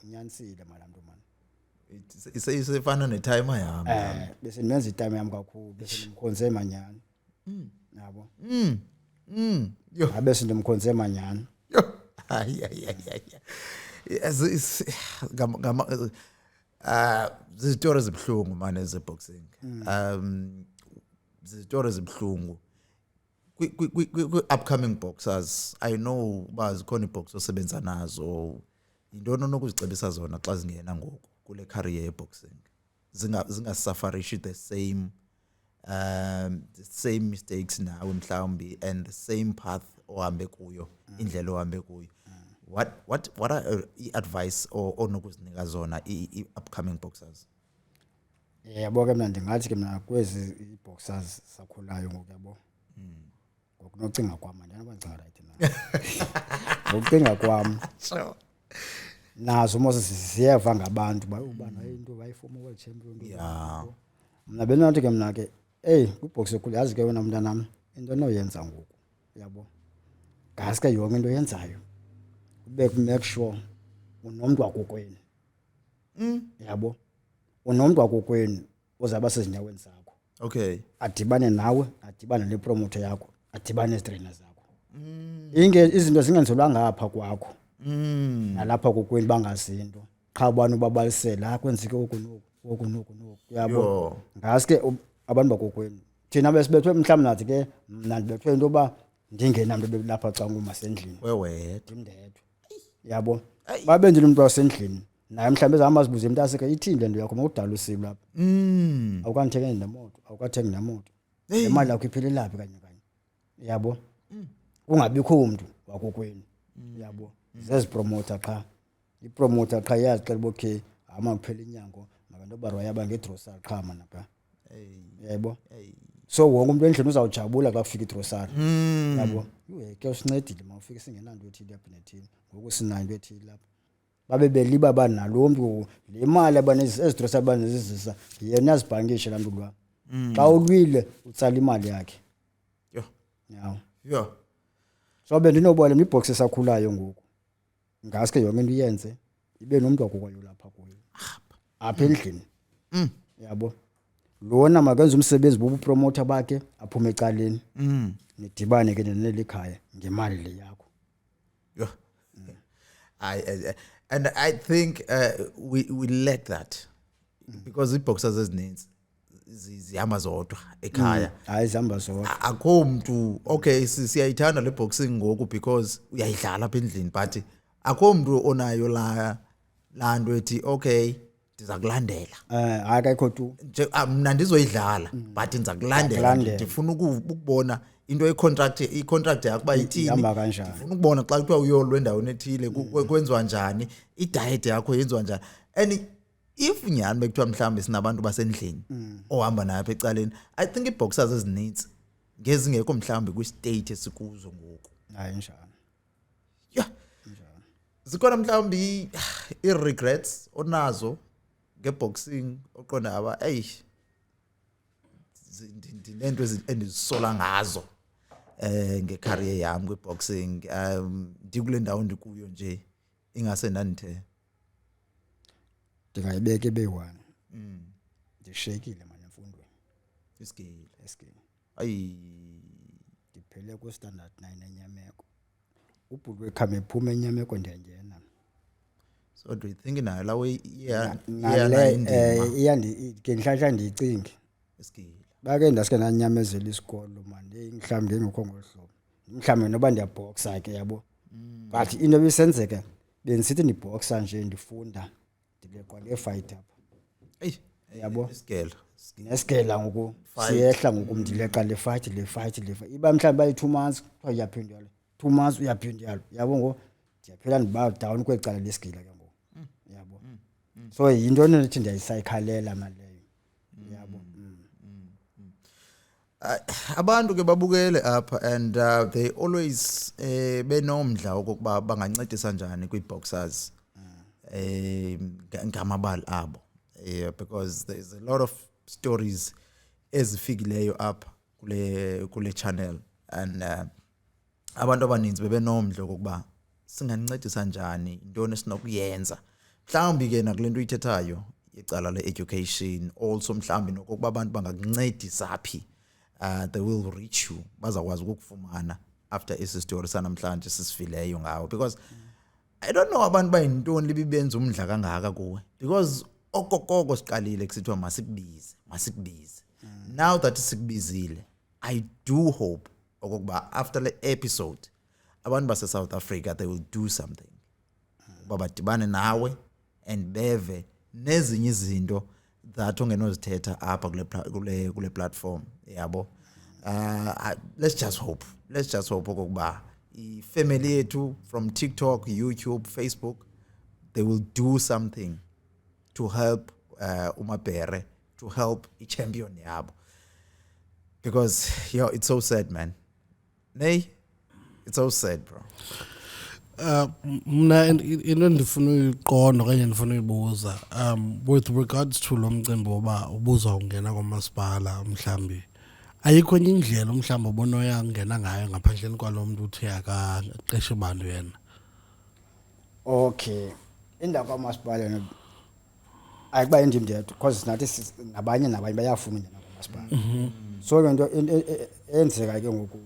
Speaker 2: inyanisile malamntu man
Speaker 1: isefana netimer yami
Speaker 2: bese nimenza itime yami kakhulu bese ndimkhonze manyana yabo
Speaker 1: yo
Speaker 2: abe sindimkhonze manyana
Speaker 1: yo hayi zizitori ezibhlungu manje zeboxing zizitori ezibhlungu kwi-upcoming boxers I know uba zikhona ibox osebenza nazo intoni onokuzicebisa zona xa zingena ngoku kule career yeboxing zingasuferishi the same mistakes nawe mhlawumbi and the same path ohambe kuyo indlela ohambe kuyo what are advice or onokuzinika zona upcoming boxers?
Speaker 2: Yabo ke mina ndingathi ke mina kwezi boxers sakhulayo ngoku yabo. Ngokunocinga kwami andiyana bancinga right na. Ngokucinga kwami.
Speaker 1: Sure.
Speaker 2: Nazo mose siyeva ngabantu bayubana into bayifoma world champion.
Speaker 1: Yeah.
Speaker 2: Mina benathi ke mina ke kubox ekhulu yazi ke wena mntanami into onoyenza ngoku yabo. Gaske yonke into oyenzayo. Ube make sure unomuntu wakokwenu. Yabo. Unomuntu wakokwenu ozaba sezinyaweni zakho.
Speaker 1: Okay.
Speaker 2: Adibane nawe, adibane ne promoter yakho, adibane ne trainer zakho. Izinto zingenzelwa ngapha kwakho. Nalapha kokwenu bangazinto. Qha abantu babalisela kwenzeke okunuku. Yabo. Ngaske abantu bakokwenu. Thina besibethwe mhlawumbe nathi ke mna ndibethwe into ba ndingena mntu lapha xa nguma sendlini.
Speaker 1: Wewethu.
Speaker 2: Ndindedwa. Yabo. Babenzile umuntu wasendlini. Naye mhlawumbe ezamazibuze imntase ke ithini lento yakho mawudala usilo lapha. Awukanithenge nemoto, awukathengi nemoto. Imali yakho iphelelaphi kanye. Yabo. Ungabikho umuntu wakokwenu. Yabo. Zezi promoter qha. I-promoter qha yazi xa libokhe amaphela inyango makanto barwaya bangegrocery qha mana pha. Yebo. So wonke umuntu endlini uzawujabula xa kufika igrocery. Yabo. Ke usincedile mawufika singenanto ethile lapha nethile. Ngoku sinayo into ethile lapha. Babe beliba banalo mntu le mali abanezidrosa abanezizisa yena azibhankishe lamntu lwa. Xa ulwile utsala imali yakhe.
Speaker 1: Yo.
Speaker 2: Yawo.
Speaker 1: Yo.
Speaker 2: So bendinobona imibox esakhulayo ngoku. Ngaske yonke into iyenze ibe nomuntu wakokwayo lapha kuyo. Apha endlini. Yabo. Lona makenza umsebenzi bobu promoter bakhe aphume ecaleni. Nidibane ke nelikhaya ngemali le yakho.
Speaker 1: Yo. And I think we lack that because iboxers ezininzi zihamba zodwa ekhaya.
Speaker 2: Hayi zihamba zodwa.
Speaker 1: Akho umuntu okay siyayithanda le boxing ngoku because uyayidlala apha endlini but akho umuntu onayo la nto ethi okay ndiza kulandela.
Speaker 2: Akayikho tu.
Speaker 1: Nje mina ndizoyidlala but ndiza kulandela ndifuna ukubona into i-contract yakho bayithini.
Speaker 2: Ihamba kanjani.
Speaker 1: Ndifuna ukubona xa kuthiwa uyolwe endaweni ethile kwenziwa njani, i-diet yakho yenziwa njani. And if nyani bekuthiwa mhlawumbe sinabantu basendlini ohamba nayo apha ecaleni, I think i-boxers ezininzi ngezingekho mhlawumbe kwi-state esikuzo ngoku.
Speaker 2: Hayi njani.
Speaker 1: Yeah. Zikhona mhlawumbe i-regrets onazo ngeboxing oqonda aba ndinento endizisola ngazo ngecareer yami kwiboxing ndikule ndawo ndikuyo nje ingase ndandithe
Speaker 2: ndingayibeka ebe1 ndishekile manje emfundweni
Speaker 1: iskili
Speaker 2: ndiphele ku standard 9 enyameko ubhulu ekhame ephuma enyameko ndiyangena.
Speaker 1: So do you think nayo lawe
Speaker 2: ke nhlahla ndiyicinge
Speaker 1: iskili
Speaker 2: bake ndaske nanyamezela isikolo manje mhlawumbe ngekho ngohlobo mhlawumbe noba ndiyaboxa ke yabo but into ebisenzeka bengisithi ndiboxa nje ndifunda ndileqwa ngefight apha yabo nesikela ngoku siyehla ngoku ndileqa le fight iba mhlawumbe bayi 2 months kuthiwa uyaphindela 2 months uyaphindela yabo ngo ndiyaphela ndiba down kwecala lesigila ke ngoku yabo so yinto enothi ndiyayisayikhalela maleyo yabo.
Speaker 1: Abantu ke babukele apha and they always benomdla okokuba bangancedisa njani kwi-boxers ngamabali abo because there's a lot of stories ezifikileyo apha kule channel and abantu abaninzi bebenomdla okokuba singancedisa njani intoni esinokuyenza mhlawumbi ke nakulento uyithethayo icala le-education also mhlawumbi nokokuba abantu bangakuncedisa phi. They will reach you bazakwazi ukukufumana after isi story sanamhlanje sisifileyo ngawo because I don't know abantu bayintoni libenza umdla kangaka kuwe because okokoko siqalile kusithiwa masikubize now that sikubizile I do hope okokuba after le episode abantu base South Africa they will do something baba dibane nawe and beve nezinye izinto that ongenozithetha apha kule platform yabo. Let's just hope okokuba family yethu from TikTok, YouTube, Facebook, they will do something to help uMabhere, to help i-champion yabo. Because it's so sad, man. Nay, it's so sad, bro.
Speaker 3: Mna into ndifuna uyiqonda okanye ndifuna uyibuza with regards to lo mcimbi woba ubuzawungena kwamasipala mhlambi ayikho enye indlela mhlambi ubona uyangena ngayo ngaphandleni kwalo muntu uthe akaqeshe bantu yena.
Speaker 2: Okay, indawo kwamasipala ayikuba endim ndedwa because nathi nabanye bayafuna ungena kwamasipala. So ke into enzeka ke ngoku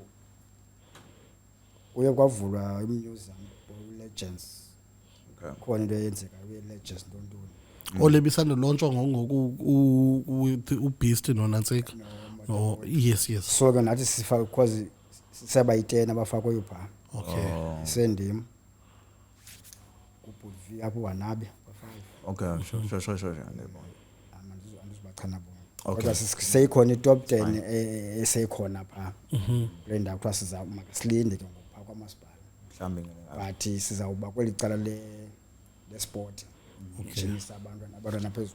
Speaker 2: uye kwavulwa imuseum legends.
Speaker 1: Okay.
Speaker 2: Khona into eyenzeka legends ntontoni.
Speaker 3: Olebisanda lontshwa with uBeast noNansika. No, yes.
Speaker 2: So ke nathi sifa because siseba i10 abafakwe pha.
Speaker 3: Okay.
Speaker 2: Sendim. Kubudvi apho wanabe ba5.
Speaker 1: Okay, sure.
Speaker 2: Andizibachana bona.
Speaker 1: Okay.
Speaker 2: Kodwa siseyikhona iTop 10 eseyikhona pha. Le ndawo kuthiwa sizama silinde ke ngopha kwamasipala.
Speaker 1: Mhlambi
Speaker 2: But sizawuba kweli cala le-sport. Ukujimisa abantwana phezulu.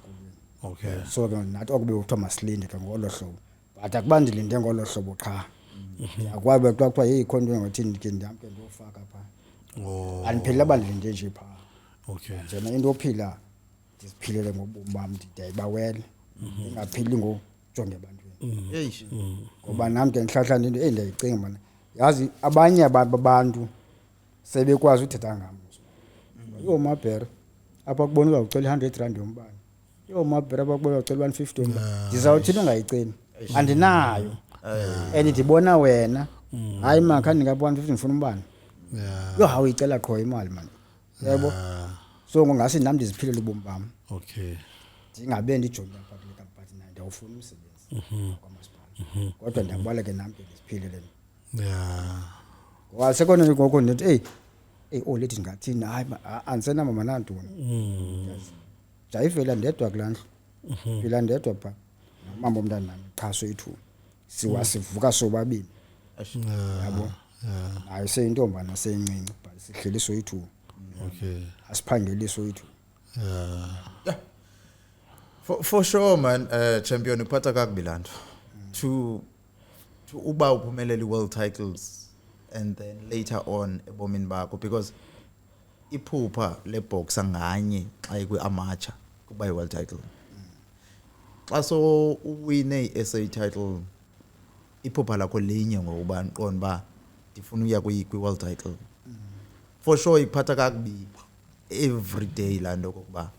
Speaker 3: Okay.
Speaker 2: So ke nathi okube kuthiwa masilinde ke ngolo hlobo. But akuba ndilinde ngolo hlobo qha. Akwabe kuthiwa hey khona into engathi ndike ndamke ndofaka pha.
Speaker 3: Oh.
Speaker 2: Andiphila abandilinde nje pha.
Speaker 3: Okay.
Speaker 2: Njena into ophila ndiziphilele ngobomi bam ndiyayibawela. Ingaphili ngojonge ebantwini.
Speaker 1: eish.
Speaker 2: Ngoba nami ke ngihlahla into endiyayicinga mana. Yazi abanye abantu sebekwazi uthetha ngami. Yo Mabhere apha kubona ucela 100 rand yombane. Yo Mabhere apha kubona ucela 150 yombane. Ndizawuthina ngayicela. Andinayo. And ndibona wena. Hayi makha ndingaba 150 ngifuna umbane.
Speaker 3: Yeah.
Speaker 2: Yo hawuyicela qho imali man. Yebo. So ngongase nami ndiziphilele ubomi bami.
Speaker 3: Okay.
Speaker 2: Ndingabe ndijonge apha kule kampani nayo ndiyawufuna umsebenzi kwamasipala. Kodwa ndiyabala ke nami ndiziphilele.
Speaker 3: Yeah.
Speaker 2: Ngoba sekhona ngoko ndithi hey olethi ngathini hayi andisenama manantoni. Jayivela ndedwa kulandla. Phila ndedwa pha. Nomama omntana nami cha soyithu. Sivuka sobabili. Yabo. Hayi seyintombana seyincinci but sihleli soyithu.
Speaker 3: Okay.
Speaker 2: Asiphangeli soyithu.
Speaker 1: For sure, man, champion uphatha kakubi lanto. To uba uphumelele world titles and then later on ebomini bakho because iphupha leboxer nganye xa ikwi amateur kuba world title. Xa so uwine SA title iphupha lakho linye ngokuba nqonda ba ndifuna uya kwi world title. For sure iphatha kakubi every day lando kokuba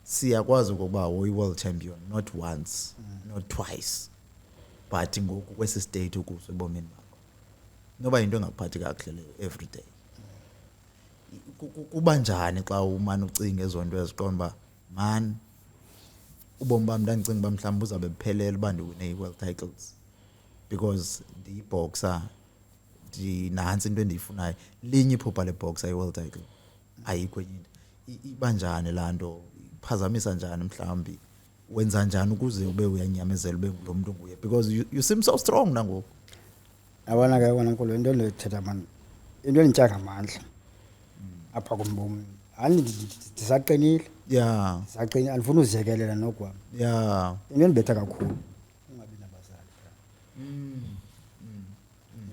Speaker 1: siyakwazi ukuba world champion not once not twice but ngoku kwesi state ukuso ebomini bakho noba into engaphathi kakuhle leyo every day. Kuba njani xa umane ucinga ezonto eziqonda ba man ubomi bami ndandicinga ba mhlawumbe uzabe buphelele uba ndiwine world titles because ndiyiboxer ndinantsi into endiyifunayo linye iphupha leboxer i-world title ayikho enye into. Iba njani laa nto iphazamisa njani mhlawumbi wenza njani ukuze ube uyanyamezela ube ngulo muntu nguye because you seem so strong nangoku.
Speaker 2: Abana ke wona nkulu into endithetha man into enditya ngamandla apha kumbomi ani ndisaqinile.
Speaker 1: Yeah.
Speaker 2: Ndisaqinile andifuna uziyekelela nokwam.
Speaker 1: Yeah.
Speaker 2: Into endibetha kakhulu ungabi nabazali.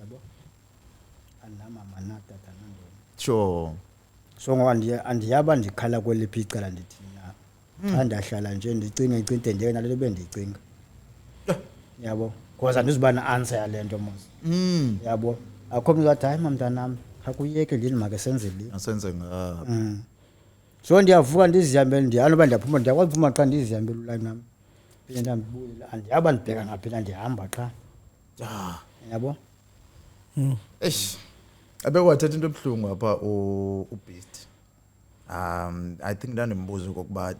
Speaker 2: Yabo andinamama natata nantoni.
Speaker 1: Sure.
Speaker 2: So ngoba andiyaba ndikhala kweliphi icala ndithi na xa ndahlala nje ndicinga icinte ndiye nalelo bendiyicinga. Yabo because andizuba na-answer yale nto mos. Yabo akho mntu wathi hayi mamntanam akuyeke lini make senze le.
Speaker 1: Asenze nga.
Speaker 2: So ndiyavuka ndizihambele ndiyaloba ndiyaphuma ndiyakwazi uphuma xa ndizihambele ulani nami. Phinde ndambuyela andiyaba ndibheka ngaphela ndihamba qha. Yabo.
Speaker 1: Eish. Abekwathetha into ebuhlungu apha uBeast. I think ndandimbuza kokuba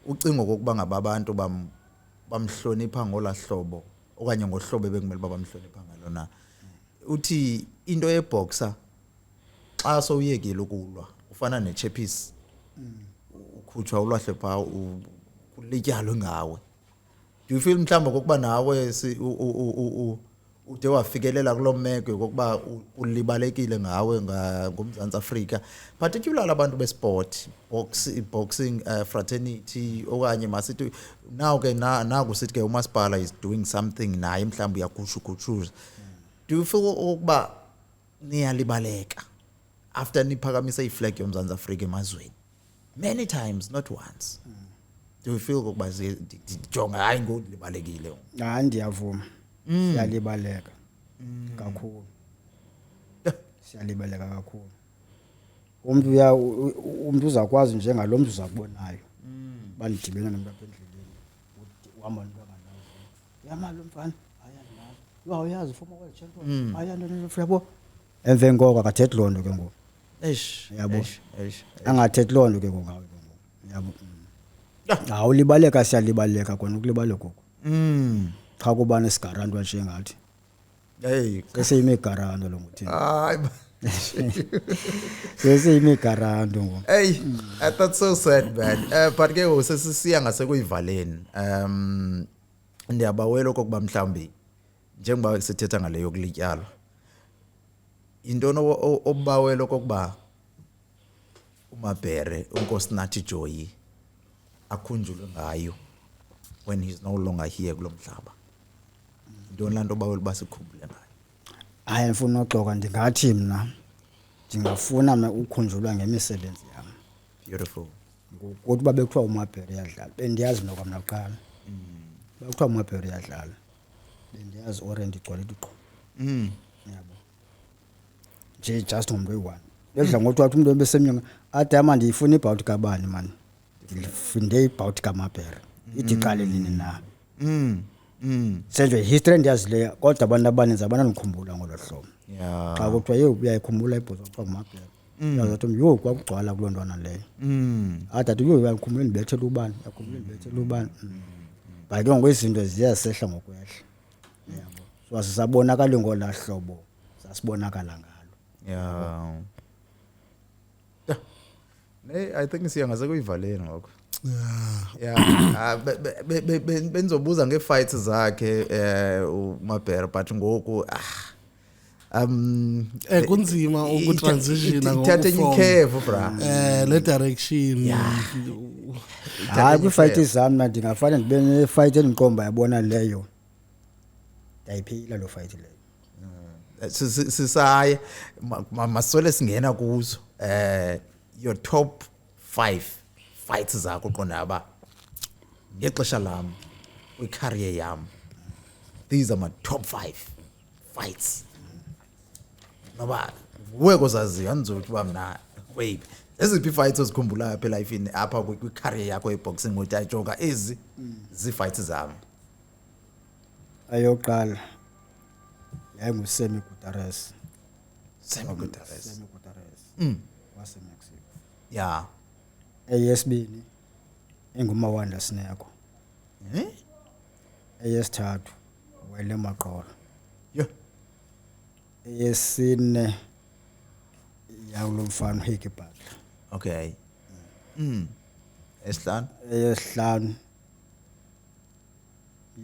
Speaker 1: ucingo kokuba ngaba abantu bamhlonipha ngolahlobo okanye ngohlobo bekumele babamhlonipha ngalo na. Uthi into yeboxer xa sowuyekile ukulwa ufana neChappies. Ukhutshwa ulwahle pha kulityalo ngawe. Do you feel mhlamba kokuba nawe ude wafikelela kulomeko kokuba ulibalekile ngawe ngomzantsi Afrika, particularly abantu besport, boxing fraternity okanye masithi now ke naku sithi ke umasipala is doing something naye mhlawumbe uyakhushukhushuza. Do you feel ukuba niyalibaleka after niphakamisa iflag yomzantsi Afrika emazweni many times, not once? Do you feel ukuba jonga hayi ngolibalekile?
Speaker 2: Hayi ndiyavuma. Siyalibaleka kakhulu. Siyalibaleka kakhulu. Umuntu uzakwazi njengalomntu uzakubonayo. Bandidibena nomuntu apha endleleni. Uhamba nobanganayo. Yamalo mfana, ayazi. Uyazi former world champion. Ayantoni yabo. Emveni koko akathethi lonto ke ngoku. Yabo. Angathethi lonto ke ngoku ngawe ke ngoku. Yabo. Awulibaleka siyalibaleka kona ukulibaleka gogo. Cha kuba nesigarantwa nje ngathi.
Speaker 1: Hey,
Speaker 2: sesiyimigaranto lo nguthini.
Speaker 1: Hayi.
Speaker 2: Sesiyimigaranto ngo.
Speaker 1: Hey, that's so sad man. But ke usesisiya ngase kuyivaleni. Ndiyabawela ukuba mhlambi njengoba sithetha ngale yokulityalwa. Intona obawela ukuba uMabhere uNkosinathi Joyi akhunjulwe ngayo when he's no longer here kulomhlaba. Intona lanto obawela basikhumbule ngayo.
Speaker 2: Hayi mfuna uxoka ndingathi mina ndingafuna ukukhunjulwa ngemisebenzi yami.
Speaker 1: Beautiful.
Speaker 2: Ngokuthi babekuthiwa uMabhere yadlala. Bendiyazi nokwamna kuqala. Bakuthiwa uMabhere yadlala. Bendiyazi Orient igcwele iqo. Yabo. Nje just umuntu oyi-1. Edla ngokuthi wathi umuntu obesemnyanga athi ama ndiyifuna ibhawuti kabani man. Ndifunde ibhawuti kaMabhere. Ithi qale lini na. Senje history ndiyazileya kodwa abantu abaninzi abanandikhumbula ngolo hlobo.
Speaker 1: Yeah.
Speaker 2: Xa kuthiwa uyayikhumbula ibhozo kwa uMabhere. Uyazathi yo kwakugcwala kuloo ntwana leyo. Athi yo uyakhumbula ndibethela ubani, yakhumbula ndibethela ubani. Ba ke ngokuyizinto ziyasehla ngokwehla. Yabo. So asisabonakala ngolaa hlobo sasibonakala ngalo.
Speaker 1: Yeah. I think siya ngase kuyivaleni ngoko. Yeah. Benzobuza ngefights zakhe uMabhere but ngoku
Speaker 3: kunzima ukutransition
Speaker 1: ithathe ikhefu bra.
Speaker 3: Le direction.
Speaker 2: Hayi kwifight zami ndingafana ndibe nefight endiqomba yabona leyo. Ndayiphila lo fight leyo.
Speaker 1: Sisaye masole singena kuzo. Your top 5 fights zakho uqonda aba ngexesha lami kwicareer yami. These are my top 5 fights. Ngoba weko zaziyo andizothi uba mina wait eziphi fights ozikhumbulayo phela lifeini apha kwicareer yakho yeboxing ngotajoka ezi zifights zami.
Speaker 2: Ayoqala yayinguSemi Gutierrez.
Speaker 1: Semi Gutierrez.
Speaker 2: Semi Gutierrez. Wase Mexico.
Speaker 1: Yeah.
Speaker 2: Eyesibini engumawanda Sineko. Eyesithathu Wele Maqolo.
Speaker 1: Yeah.
Speaker 2: Eyesine yawulo mfana Hike Butler.
Speaker 1: Okay. Esihlanu.
Speaker 2: Eyesihlanu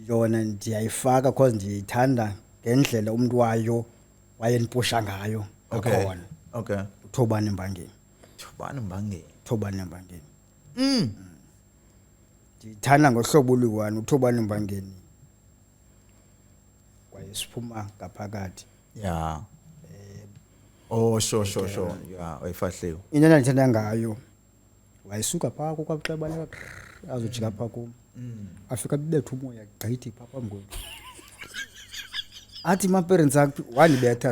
Speaker 2: yona ndiyayifaka because ndiyithanda ngendlela umuntu wayo wayenipusha ngayo.
Speaker 1: Okay. Okay.
Speaker 2: Uthobani Mbangeni.
Speaker 1: Thobani Mbangeni.
Speaker 2: Thobani Mbangeni. Ndithanda ngohlobo oluyi-1 uThobani Mbangeni. Kwaye siphuma ngaphakathi.
Speaker 1: Yeah. Oh sure. Yeah, ayifahleyo.
Speaker 2: Into endithanda ngayo wayisuka phako kwabuxabaleka azojika phako. Afika bebetha umoya gqithi papa mngwethu. Athi ma parents akhe wanibetha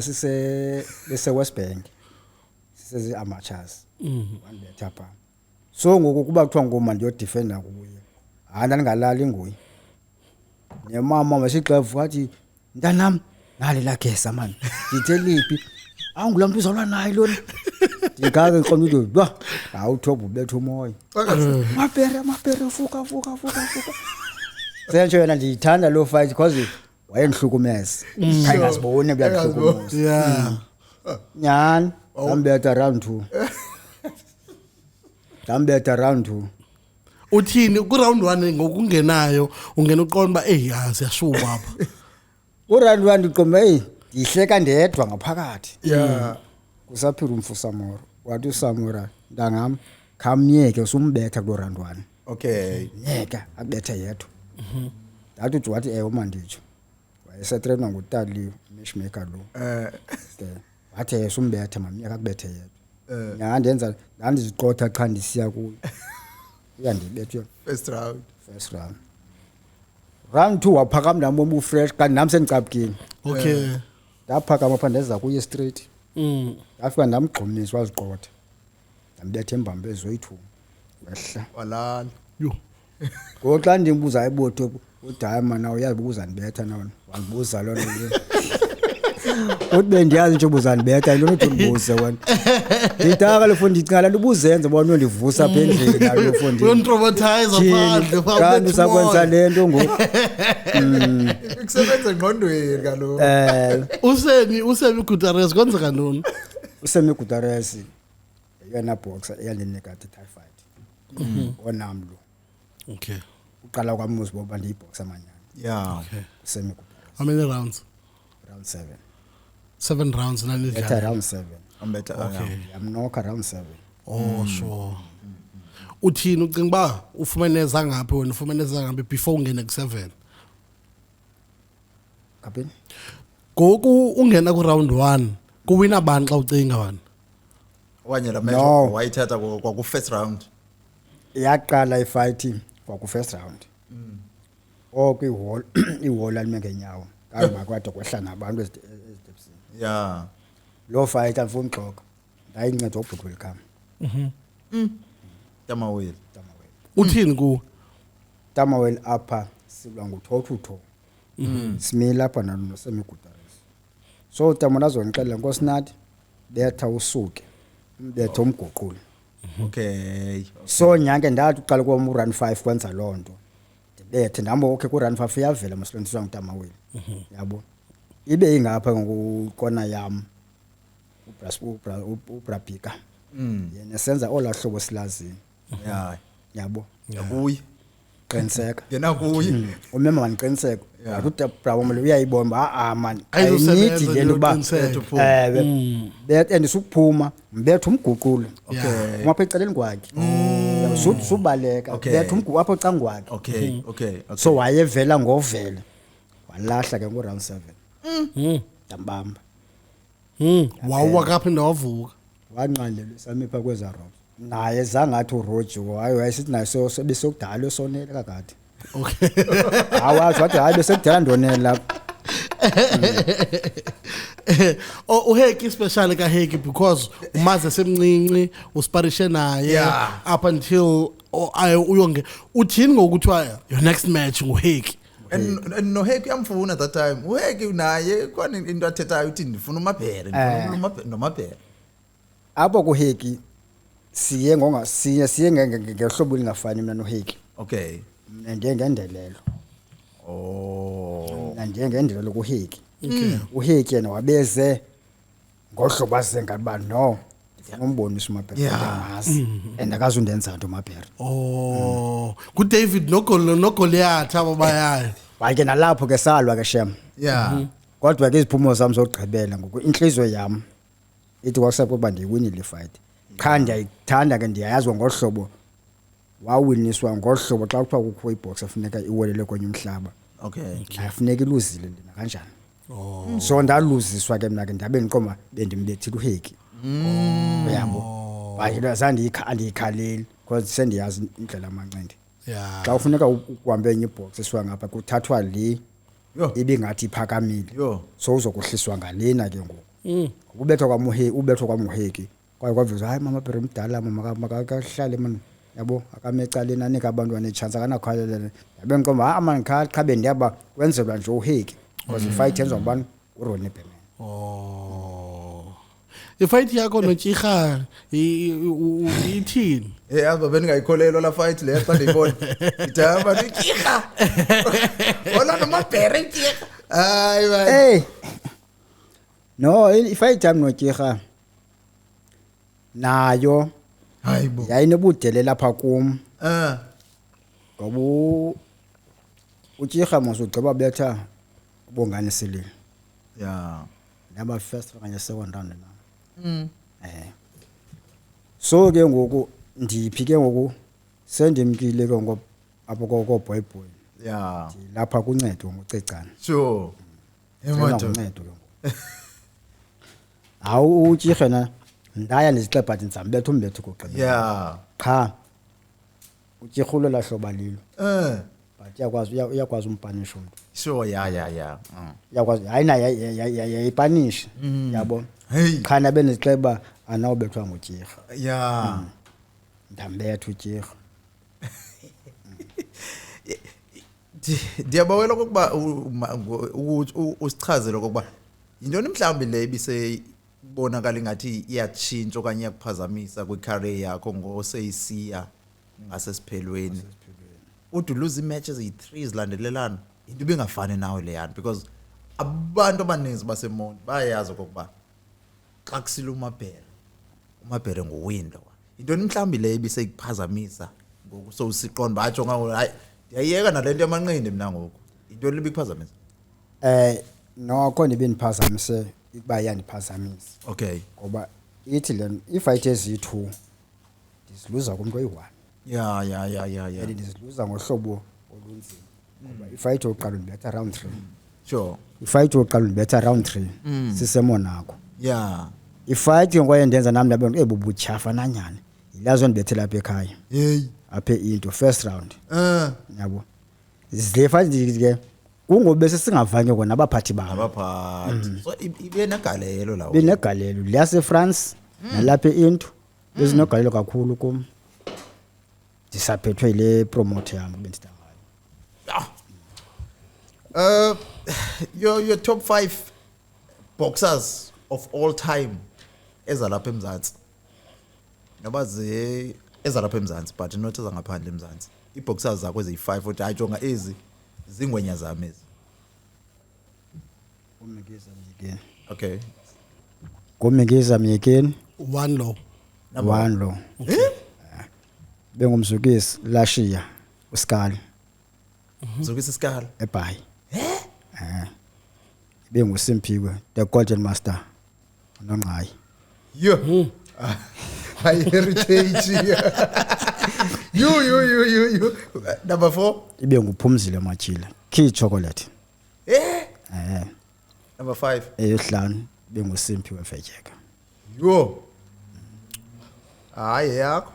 Speaker 2: bese West Bank. Sise amateurs. Wanibetha pha. So ngoku kuba kuthiwa ngoma ndiyo defender kuye. Hayi ndingalali nguye. Nemama masixevu athi ntanam nali la gesa man. Ngitheliphi? Angula mntu uzalwa naye lona. Ndikake qomile ba. Awuthoba ubetha umoya. Mabhere fuka. Senje yena ndiyithanda lo fight because wayendihlukumeza. Ayingasibone buyahlukumeza.
Speaker 3: Yeah.
Speaker 2: Nyani, ngambetha round 2.
Speaker 3: Uthini ku round 1 ngokungenayo ungena uqonda ba siyashuba apha.
Speaker 2: uround 1 ndiqomba ndihleka ndedwa ngaphakathi
Speaker 1: Yeah.
Speaker 2: kusaphira umfusamoro wathi usamora ntangam khamyeke usumbetha kulo round 1
Speaker 1: Okay.
Speaker 2: yeka akubethe yedwa ndathi uthi wathi manditsho wayesetrainwa ngutali matchmaker lo ke wathi usumbethe mamyeka akubethe yedwa nyandenza ndandiziqotha xa ndisiya kuyo uyandibethe
Speaker 1: First round.
Speaker 2: first round round 2 waphakama nami bombu fresh kanti nami sengicapukile
Speaker 3: Okay.
Speaker 2: ndaphakama pha ndeza kuye straight ndafika ndamgxumisa waziqotha ndambethe embambezo oyi2 wehla
Speaker 1: Walala.
Speaker 3: Yo.
Speaker 2: ngoxa ndimbuza ibotho udayama nawe uyazi ukuza ndibetha nawe wangibuza lo nto uthi bendiyazi nje ubuza ndibetha into uthi ndibuze wena nditaka lo fundi ndicala lubuzenze bona ndivusa apha endlini nalo fundi
Speaker 3: Uyontraumatize phandle
Speaker 2: kanti usakwenza lento ngoku
Speaker 1: Kusebenza engqondweni kaloku.
Speaker 3: usemi Guterres kwenzeka ntoni?
Speaker 2: usemi Guterres yena boxer eyandinika tie fight onamlo
Speaker 3: Okay.
Speaker 2: uqala kwamuzi boba ndiyiboxa manyana
Speaker 1: Yeah.
Speaker 2: usemi Guterres
Speaker 3: How many rounds?
Speaker 2: round 7
Speaker 3: 7 rounds
Speaker 2: eta
Speaker 3: nanidlala.
Speaker 2: round 7
Speaker 1: I'm better.
Speaker 3: Okay.
Speaker 2: yamnoka round 7
Speaker 3: Oh sure. Uthini ucinga ba ufumene zangaphi wena ufumene zangaphi before ungene ku7?
Speaker 2: kapeni
Speaker 3: Goku ungena ku round 1 kuwina bani xa ucinga wena?
Speaker 1: Wanye la
Speaker 2: No.
Speaker 1: match wayithatha kwaku first round.
Speaker 2: yaqala ifight kwaku first round kwihall ihall alime ngenyawo kanga kwade kwehla nabantu ezidepsini
Speaker 1: Yeah.
Speaker 2: lo fight afuna uxoka ndayinceda ubhuti welcome
Speaker 1: Tamawil.
Speaker 3: Uthini ku?
Speaker 2: Tamawel apha silwa nguthothutho simila apha nalo semigudarisi so Tamawel azonixelela nkosinathi betha usuke umbethe umguqule
Speaker 1: Okay.
Speaker 2: so nyange ndathi uqala kwam run 5 kwenza lonto ndibethe ndambo okay ku run 5 iyavela masilontiswa nguTamawel yabo ibe ingapha ngokona yam ubrabhika yena senza olahlobo silazini
Speaker 1: Yeah.
Speaker 2: yabo
Speaker 1: Yakuyi.
Speaker 2: qiniseka
Speaker 1: Yena kuyi.
Speaker 2: umema maniqiniseka ukuthi bravo manje uyayibona man
Speaker 3: Ayizosebenza
Speaker 2: ayinithi lento ba
Speaker 3: uqiniseka.
Speaker 2: bet andisukuphuma mbethe umguqule
Speaker 1: Okay.
Speaker 2: uma pha eceleni kwakhe subaleka
Speaker 1: Okay.
Speaker 2: bethe umguqu apha ecangwakhe
Speaker 1: Okay. Okay.
Speaker 2: so wayevela ngovela walahla ke ku round 7 dambamba
Speaker 3: Wawa kaphinda wavuka.
Speaker 2: wanqandelwe samipha kweza round naye zangathi uRoji hayi wayesithi naye sebesokudala sonela kakade
Speaker 3: Okay.
Speaker 2: awazi wathi hayi besekudala ndonela lapha
Speaker 3: Uheki special ka Heki because umaze semncinci usparishe naye
Speaker 1: Yeah.
Speaker 3: up until ayo uyonge uthini ngokuthiwa your next match nguHeki.
Speaker 1: And no Heki yamfuna at that time. Uheki naye kwani into athethayo uthi ndifuna umabhere, ndifuna nomabhere.
Speaker 2: apho kuHeki siye ngehlobo lingafani mina noHeki
Speaker 1: Okay.
Speaker 2: mina ndiyengendelelo mina ndiyengendelelo kuHeki uHeki yena wabeze ngohlobo azenga no ndifuna umbonisa umabhere ngazi and akazundenza nto umabhere
Speaker 3: Oh, ku David noGoliath aba bayayo.
Speaker 2: waye nalapho ke salwa ke shem
Speaker 1: Yeah.
Speaker 2: kodwa ke iziphumo zami zogqibela ngoku inhliziyo yami ithi WhatsApp kuba ndiwinile fight cha ndiyayithanda ke ndiyayazi ngohlobo wawiniswa ngohlobo xa kuthiwa kukho ibox afuneka iwelele kwenye umhlaba
Speaker 1: Okay.
Speaker 2: afuneka iluzile lena kanjani so ndaluziswa ke mina ke ndabe ndiqoma bendimbethile uHeki uyabo wayela andiyikhaleli because sendiyazi indlela amanqindi
Speaker 3: Yeah.
Speaker 2: xa ufuneka ukuhambe enye ibox esiwa ngapha kuthathwa le
Speaker 1: Yo.
Speaker 2: ibingathi iphakamile
Speaker 1: Yo.
Speaker 2: so uzokuhliswa ngalena ke ngoku ubethwa kwamuHeki kwaye kwavezwa hayi mama Bhere mdala mama makahlale man yabo akamecaleni anika abantwana echance akanakhalele yabe ngiqomba man cha bendiyaba kwenzelwa nje uHeki because ifight yenziwa ngubani uRonnie Berman
Speaker 3: Oh. Ifight yakho noTshika ithini?
Speaker 1: Aba beningayikholelwa la fight le xa ndiyibona. Idaba nikika. Wala nomabhere ikika. Hayi man.
Speaker 2: hey no ifight yami noTshika nayo
Speaker 1: Hayibo.
Speaker 2: yayinobudele lapha kum ngoba uTshika mosugqiba betha bongani silile
Speaker 1: Yeah.
Speaker 2: naba first okanye second round na so ke ngoku ndiphi ke ngoku sendimkile ke ngoku apho ko boy boy
Speaker 1: Yeah.
Speaker 2: lapha kuncedo ngocecana
Speaker 1: Sure. Emoto.
Speaker 2: uncedo ke ngoku awu utshirhe na ndaya ndizixebha ndizambetha umbetho koqeba
Speaker 1: Yeah.
Speaker 2: qha utshirhulo lahloba lilo
Speaker 1: Uh.
Speaker 2: but uyakwazi umpanisha umuntu
Speaker 1: Sure, yeah.
Speaker 2: yakwazi hayi na yayipanisha yabo
Speaker 1: Hey.
Speaker 2: qha nabe nezixeba anawubethwa ngutshirha
Speaker 1: Yeah.
Speaker 2: ndambetha utshirha
Speaker 1: Ndiyabawela kokuba usichazele kokuba yintoni mhlawumbi le ibisebonakala ingathi iyatshintsha okanye iyakuphazamisa kwi-career yakho ngoseyisiya ngasesiphelweni. Uthi lose imatches eyi-3 zilandelelana into ibingafani nawe leyana because abantu abaninzi baseMonti bayayazi okokuba xa kusile umabhere nguwindow. Yintoni mhlawumbi le ibisekuphazamisa ngoku sowusiqonda batsho ngawo hayi ndiyayiyeka nalento yamanqindi mina ngoku. Yintoni libikuphazamisa?
Speaker 2: nokho ndibendiphazamise ukuba yandiphazamisa
Speaker 1: Okay.
Speaker 2: ngoba ithi le ifight ezi2 ndiziluza kumuntu oyi-1
Speaker 1: Yeah.
Speaker 2: ndiziluza ngohlobo olunzima ngoba ifight yokuqala ndibetha round 3
Speaker 1: Sure.
Speaker 2: ifight yokuqala ndibetha round 3 siseMonaco
Speaker 1: Yeah.
Speaker 2: ifight ke ngoye ndenza nami ndabona ebubutyhafa nanyana yilazo ndibethe lapha ekhaya
Speaker 1: Hey.
Speaker 2: apha into first round yabo zile fight ke kungobe sesingavanye kona abaphathi babo
Speaker 1: Abaphathi. So ibe negalelo lawo.
Speaker 2: benegalelo liyase France nalapha into bezinogalelo kakhulu kum ndisaphethwe ile promoter yami bendidangala
Speaker 1: Your top 5 boxers of all time ezalapha eMzantsi. Nabaze ezalapha eMzantsi but not ezangaphandle eMzantsi. Iboxers zakho eziyi5 uthi ayijonga ezi zingwenya zami ezi.
Speaker 2: uMikiza Myekeni
Speaker 1: Okay.
Speaker 2: ngoMikiza Myekeni
Speaker 3: 1 low.
Speaker 2: one lo bengumzukisi lashiya uskali
Speaker 1: Zokisa isikhala.
Speaker 2: eBhayi benguSimphiwe the golden master noNqayi
Speaker 1: Yo. High heritage. You. Number 4.
Speaker 2: ibe nguphumzile Machila key chocolate
Speaker 1: Number 5.
Speaker 2: eyohlanu benguSimphiwe Vejeka
Speaker 1: Yo. Hayi yakho.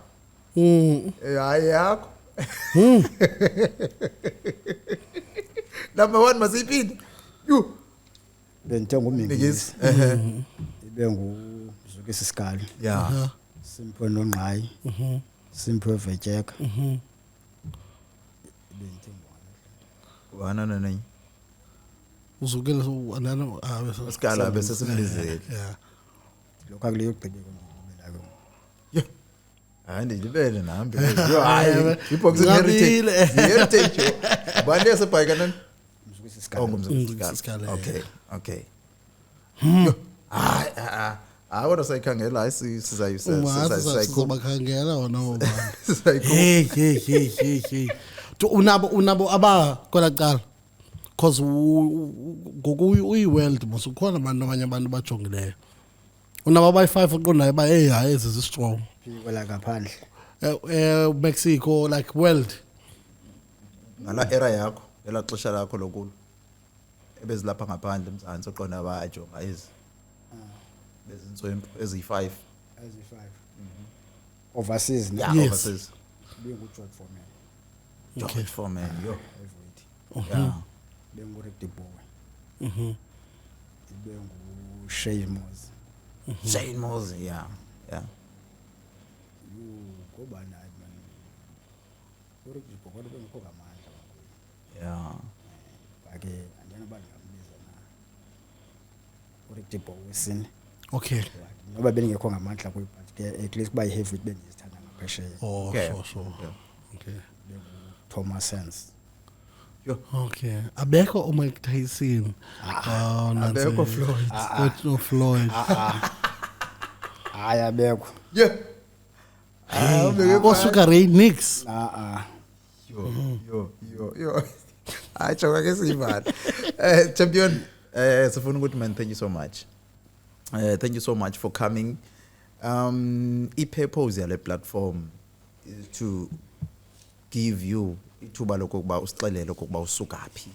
Speaker 1: Hayi yakho. Number 1 masiphi? You.
Speaker 2: benthenga uMikiza
Speaker 1: Mikisi.
Speaker 2: ibe ngumzukisi Skali
Speaker 1: Yeah.
Speaker 2: Simphiwe noNqayi Simphiwe Vejeka
Speaker 1: Wana nani?
Speaker 3: Uzukile anana
Speaker 1: Uskala bese simlizele.
Speaker 3: Yeah.
Speaker 2: lokho akuleyo gqibeko ngibelako
Speaker 1: Yo. Hayi ndilibele nami. Yo hayi iboxing
Speaker 3: Ngabile.
Speaker 1: heritage. Bani yasebhayika nani?
Speaker 2: umzukisi Skali
Speaker 1: Ngumzukisi
Speaker 3: Skala,
Speaker 1: Skala.
Speaker 3: yeah.
Speaker 1: Okay. Yo. Hayi kodwa sayikhangela hayi sizayikhupha.
Speaker 3: Sizabakhangela wona ubani.
Speaker 1: Sizayikhupha.
Speaker 3: Hey. Unabo aba kola cala. Cause ngoku uyi-world musukhona abantu abanye abantu bajongileyo. Unabo abayi-5 uqondayo ba hey hayi ezi strong.
Speaker 2: phiko la ngaphandle
Speaker 3: Mexico like world.
Speaker 1: Ngala era yakho, ela xesha lakho lokulo. Ebezilapha ngaphandle eMzantsi oqonda bayajonga ezi. Bezintswempu ezi5.
Speaker 2: ezi5 overseas
Speaker 1: Yeah,
Speaker 3: Yes.
Speaker 1: overseas.
Speaker 2: benguJohn Foreman
Speaker 1: Okay, for man, yo.
Speaker 2: heavyweight
Speaker 1: Yeah.
Speaker 2: benguRick Bowe benguShay Moss
Speaker 1: Shane Mosley, yeah.
Speaker 2: ngoba naye man uRick Bowe kodwa bengikho ngamandla
Speaker 1: Yeah.
Speaker 2: ake andiyana bani ngambiza na uRick Bowe sini
Speaker 3: Okay.
Speaker 2: noba bengekho ngamandla kuyi but ke at least kuba heavyweight bendizithanda ngaphesheya
Speaker 3: Oh,
Speaker 1: Okay.
Speaker 3: sure. Okay.
Speaker 2: Thomas Sands
Speaker 3: Okay. Abekho uMike Tyson.
Speaker 1: Abekho Floyd.
Speaker 3: No Floyd.
Speaker 2: hayi abekho
Speaker 1: Yeah.
Speaker 3: Osuka Ray Nix.
Speaker 1: Yo. Acho ke sivana. Champion, sifuna ukuthi man, thank you so much. Thank you so much for coming. I-purpose yale platform is to give you ithuba lokuba usixelele ukuba usukaphi.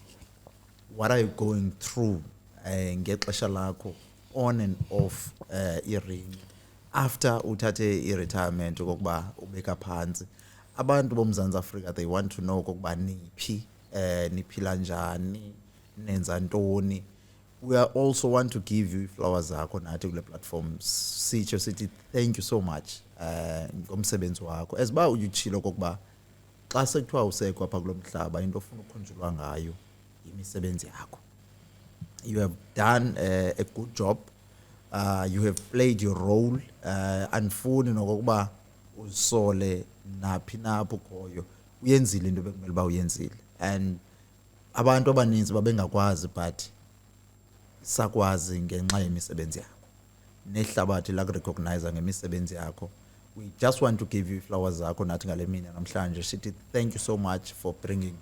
Speaker 1: What are you going through ngexesha lakho on and off i-ring after uthathe i-retirement ukuba ubeka phansi. Abantu boMzantsi Afrika, they want to know ukuba niphi niphila njani, nenza ntoni. We are also want to give you flowers zakho nathi kule platform. Sitsho sithi thank you so much ngomsebenzi wakho. Esiba uyitshilo kokuba xa sekuthiwa usekho apha kulo mhlaba into ofuna ukhunjulwa ngayo imisebenzi yakho. You have done a good job. You have played your role. Andifuni nokuba usole naphi napho khoyo. Uyenzile into bekumele ba uyenzile. And abantu abaninzi babengakwazi but sakwazi ngenxa yemisebenzi yakho. Nehlabathi la recognize ngemisebenzi yakho. We just want to give you flowers zakho nathi ngale mina namhlanje. Sithi thank you so much for bringing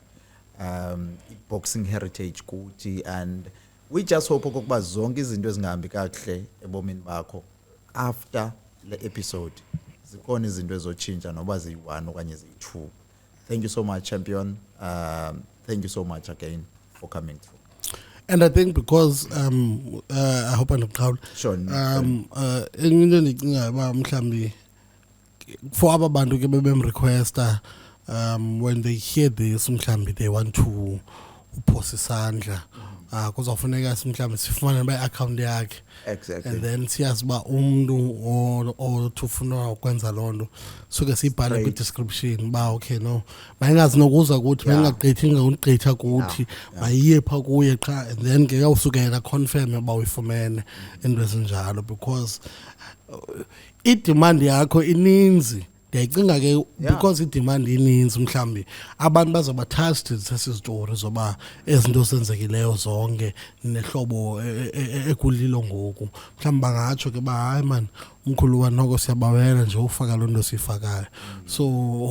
Speaker 1: boxing heritage kuthi, and we just hope ukuba zonke izinto ezingahambi kahle ebomini bakho after le episode zikhona izinto ezotshintsha noba ziyi-1 okanye ziyi-2. Thank you so much, champion. Thank you so much again for coming through.
Speaker 3: And I think because I hope I'm proud.
Speaker 1: Sure.
Speaker 3: Into endicingayo uba mhlawumbi for aba bantu ke bebemrequesta when they hear this mhlawumbi they want to uphosa isandla kuzawufuneka mhlawumbi sifumane by-account yakhe.
Speaker 1: Exactly.
Speaker 3: And then siyazi uba umntu othi ufuna ukwenza loo nto suke siyibhale kwi-description uba okay no mayingazi nokuza kuthi mayingagqithi ngagqitha kuthi mayiye pha kuye qha, and then ke uyawusuke yena confirm uba uyifumene into ezinjalo because idemand yakho ininzi. Ndiyayicinga ke because idemand ininzi mhlawumbi abantu bazawuba touched sesi story zoba ezinto senzekileyo zonke nehlobo ekulilo ngoku. Mhlawumbi bangatsho ke ba hayi man umkhulu wanoko siyabawela nje ufaka loo nto siyifakayo. So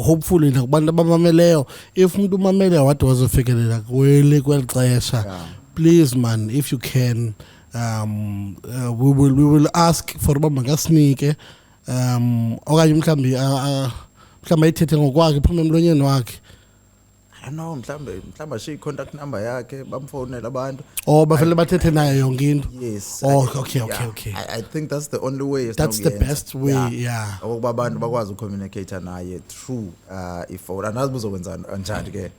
Speaker 3: hopefully nakubantu abamameleyo, if umuntu umamele wade wazofikelela kweli xesha, please man, if you can we will ask for uba mangasinike okanye mhlawumbi ayithethe ngokwakhe iphume emlonyeni wakhe.
Speaker 1: I don't know, mhlawumbi ashiye i-contact number yakhe bamfonele abantu.
Speaker 3: Bafele bathethe naye yonke into.
Speaker 1: Yes.
Speaker 3: Okay.
Speaker 1: I think that's the only way.
Speaker 3: That's the best way, yeah.
Speaker 1: Ukuba abantu bakwazi ucommunicate naye through ifone. Anazi uzokwenza njani ke.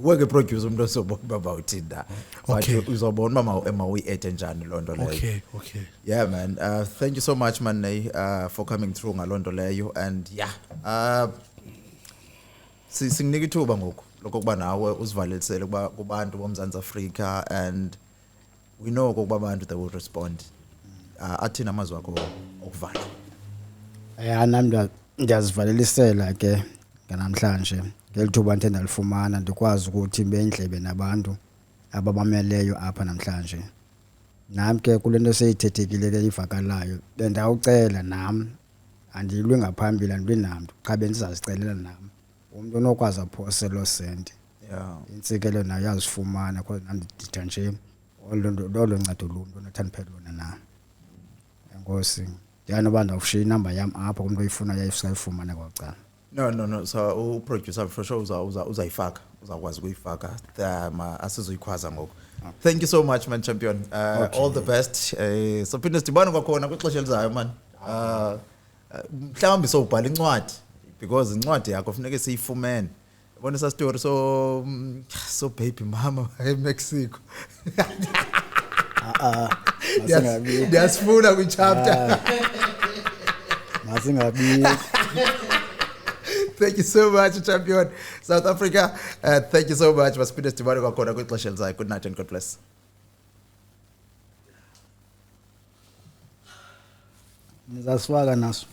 Speaker 1: Kuweke producer umuntu osobona about that. But uzobona mama uyi-edit njani loo nto leyo.
Speaker 3: Okay.
Speaker 1: Yeah man, thank you so much man for coming through ngaloo nto leyo, and singinika ithuba ngoku lokuba nawe uzivalelisele kuba kubantu boMzantsi Afrika, and we know ukuba abantu they will respond. Athina amazwi akho okuvala.
Speaker 2: Nami ndiyazivalelisela ke namhlanje ngelithuba nje ndalifumana ndikwazi ukuthi bendlebe nabantu ababameleyo apha namhlanje. Nami ke kule nto seyithethekile ke ivakalayo bendawucela nami andilwe ngaphambili andilwe namntu qha bendizazicelela nami umuntu onokwazi aphose lo senti. Intsikelo nayo yazifumana because nami ndidida nje lolo ncedo lumntu onathanda phela lona na. Enkosi ndiyanoba ndawushiya inamba yami apha umuntu oyifuna yayifumana kwacala.
Speaker 1: No. So uproducer for sure uzayifaka, uzakwazi ukuyifaka. Asizoyikhwaza ngoku. Thank you so much man, champion. All the best. So phinde sidibane kwakhona kwixesha elizayo man. Mhlawumbi sobhala incwadi because incwadi yakho kufuneka siyifumene. Yabona esa story so baby mama eMexico. Ndiyasifuna kwi-chapter.
Speaker 2: Masingabi.
Speaker 1: Thank you so much, champion. South Africa, thank you so much. Masipinde sidibane kwakhona kwixesha elizayo. Good night and God bless.
Speaker 2: Nizasifaka naso.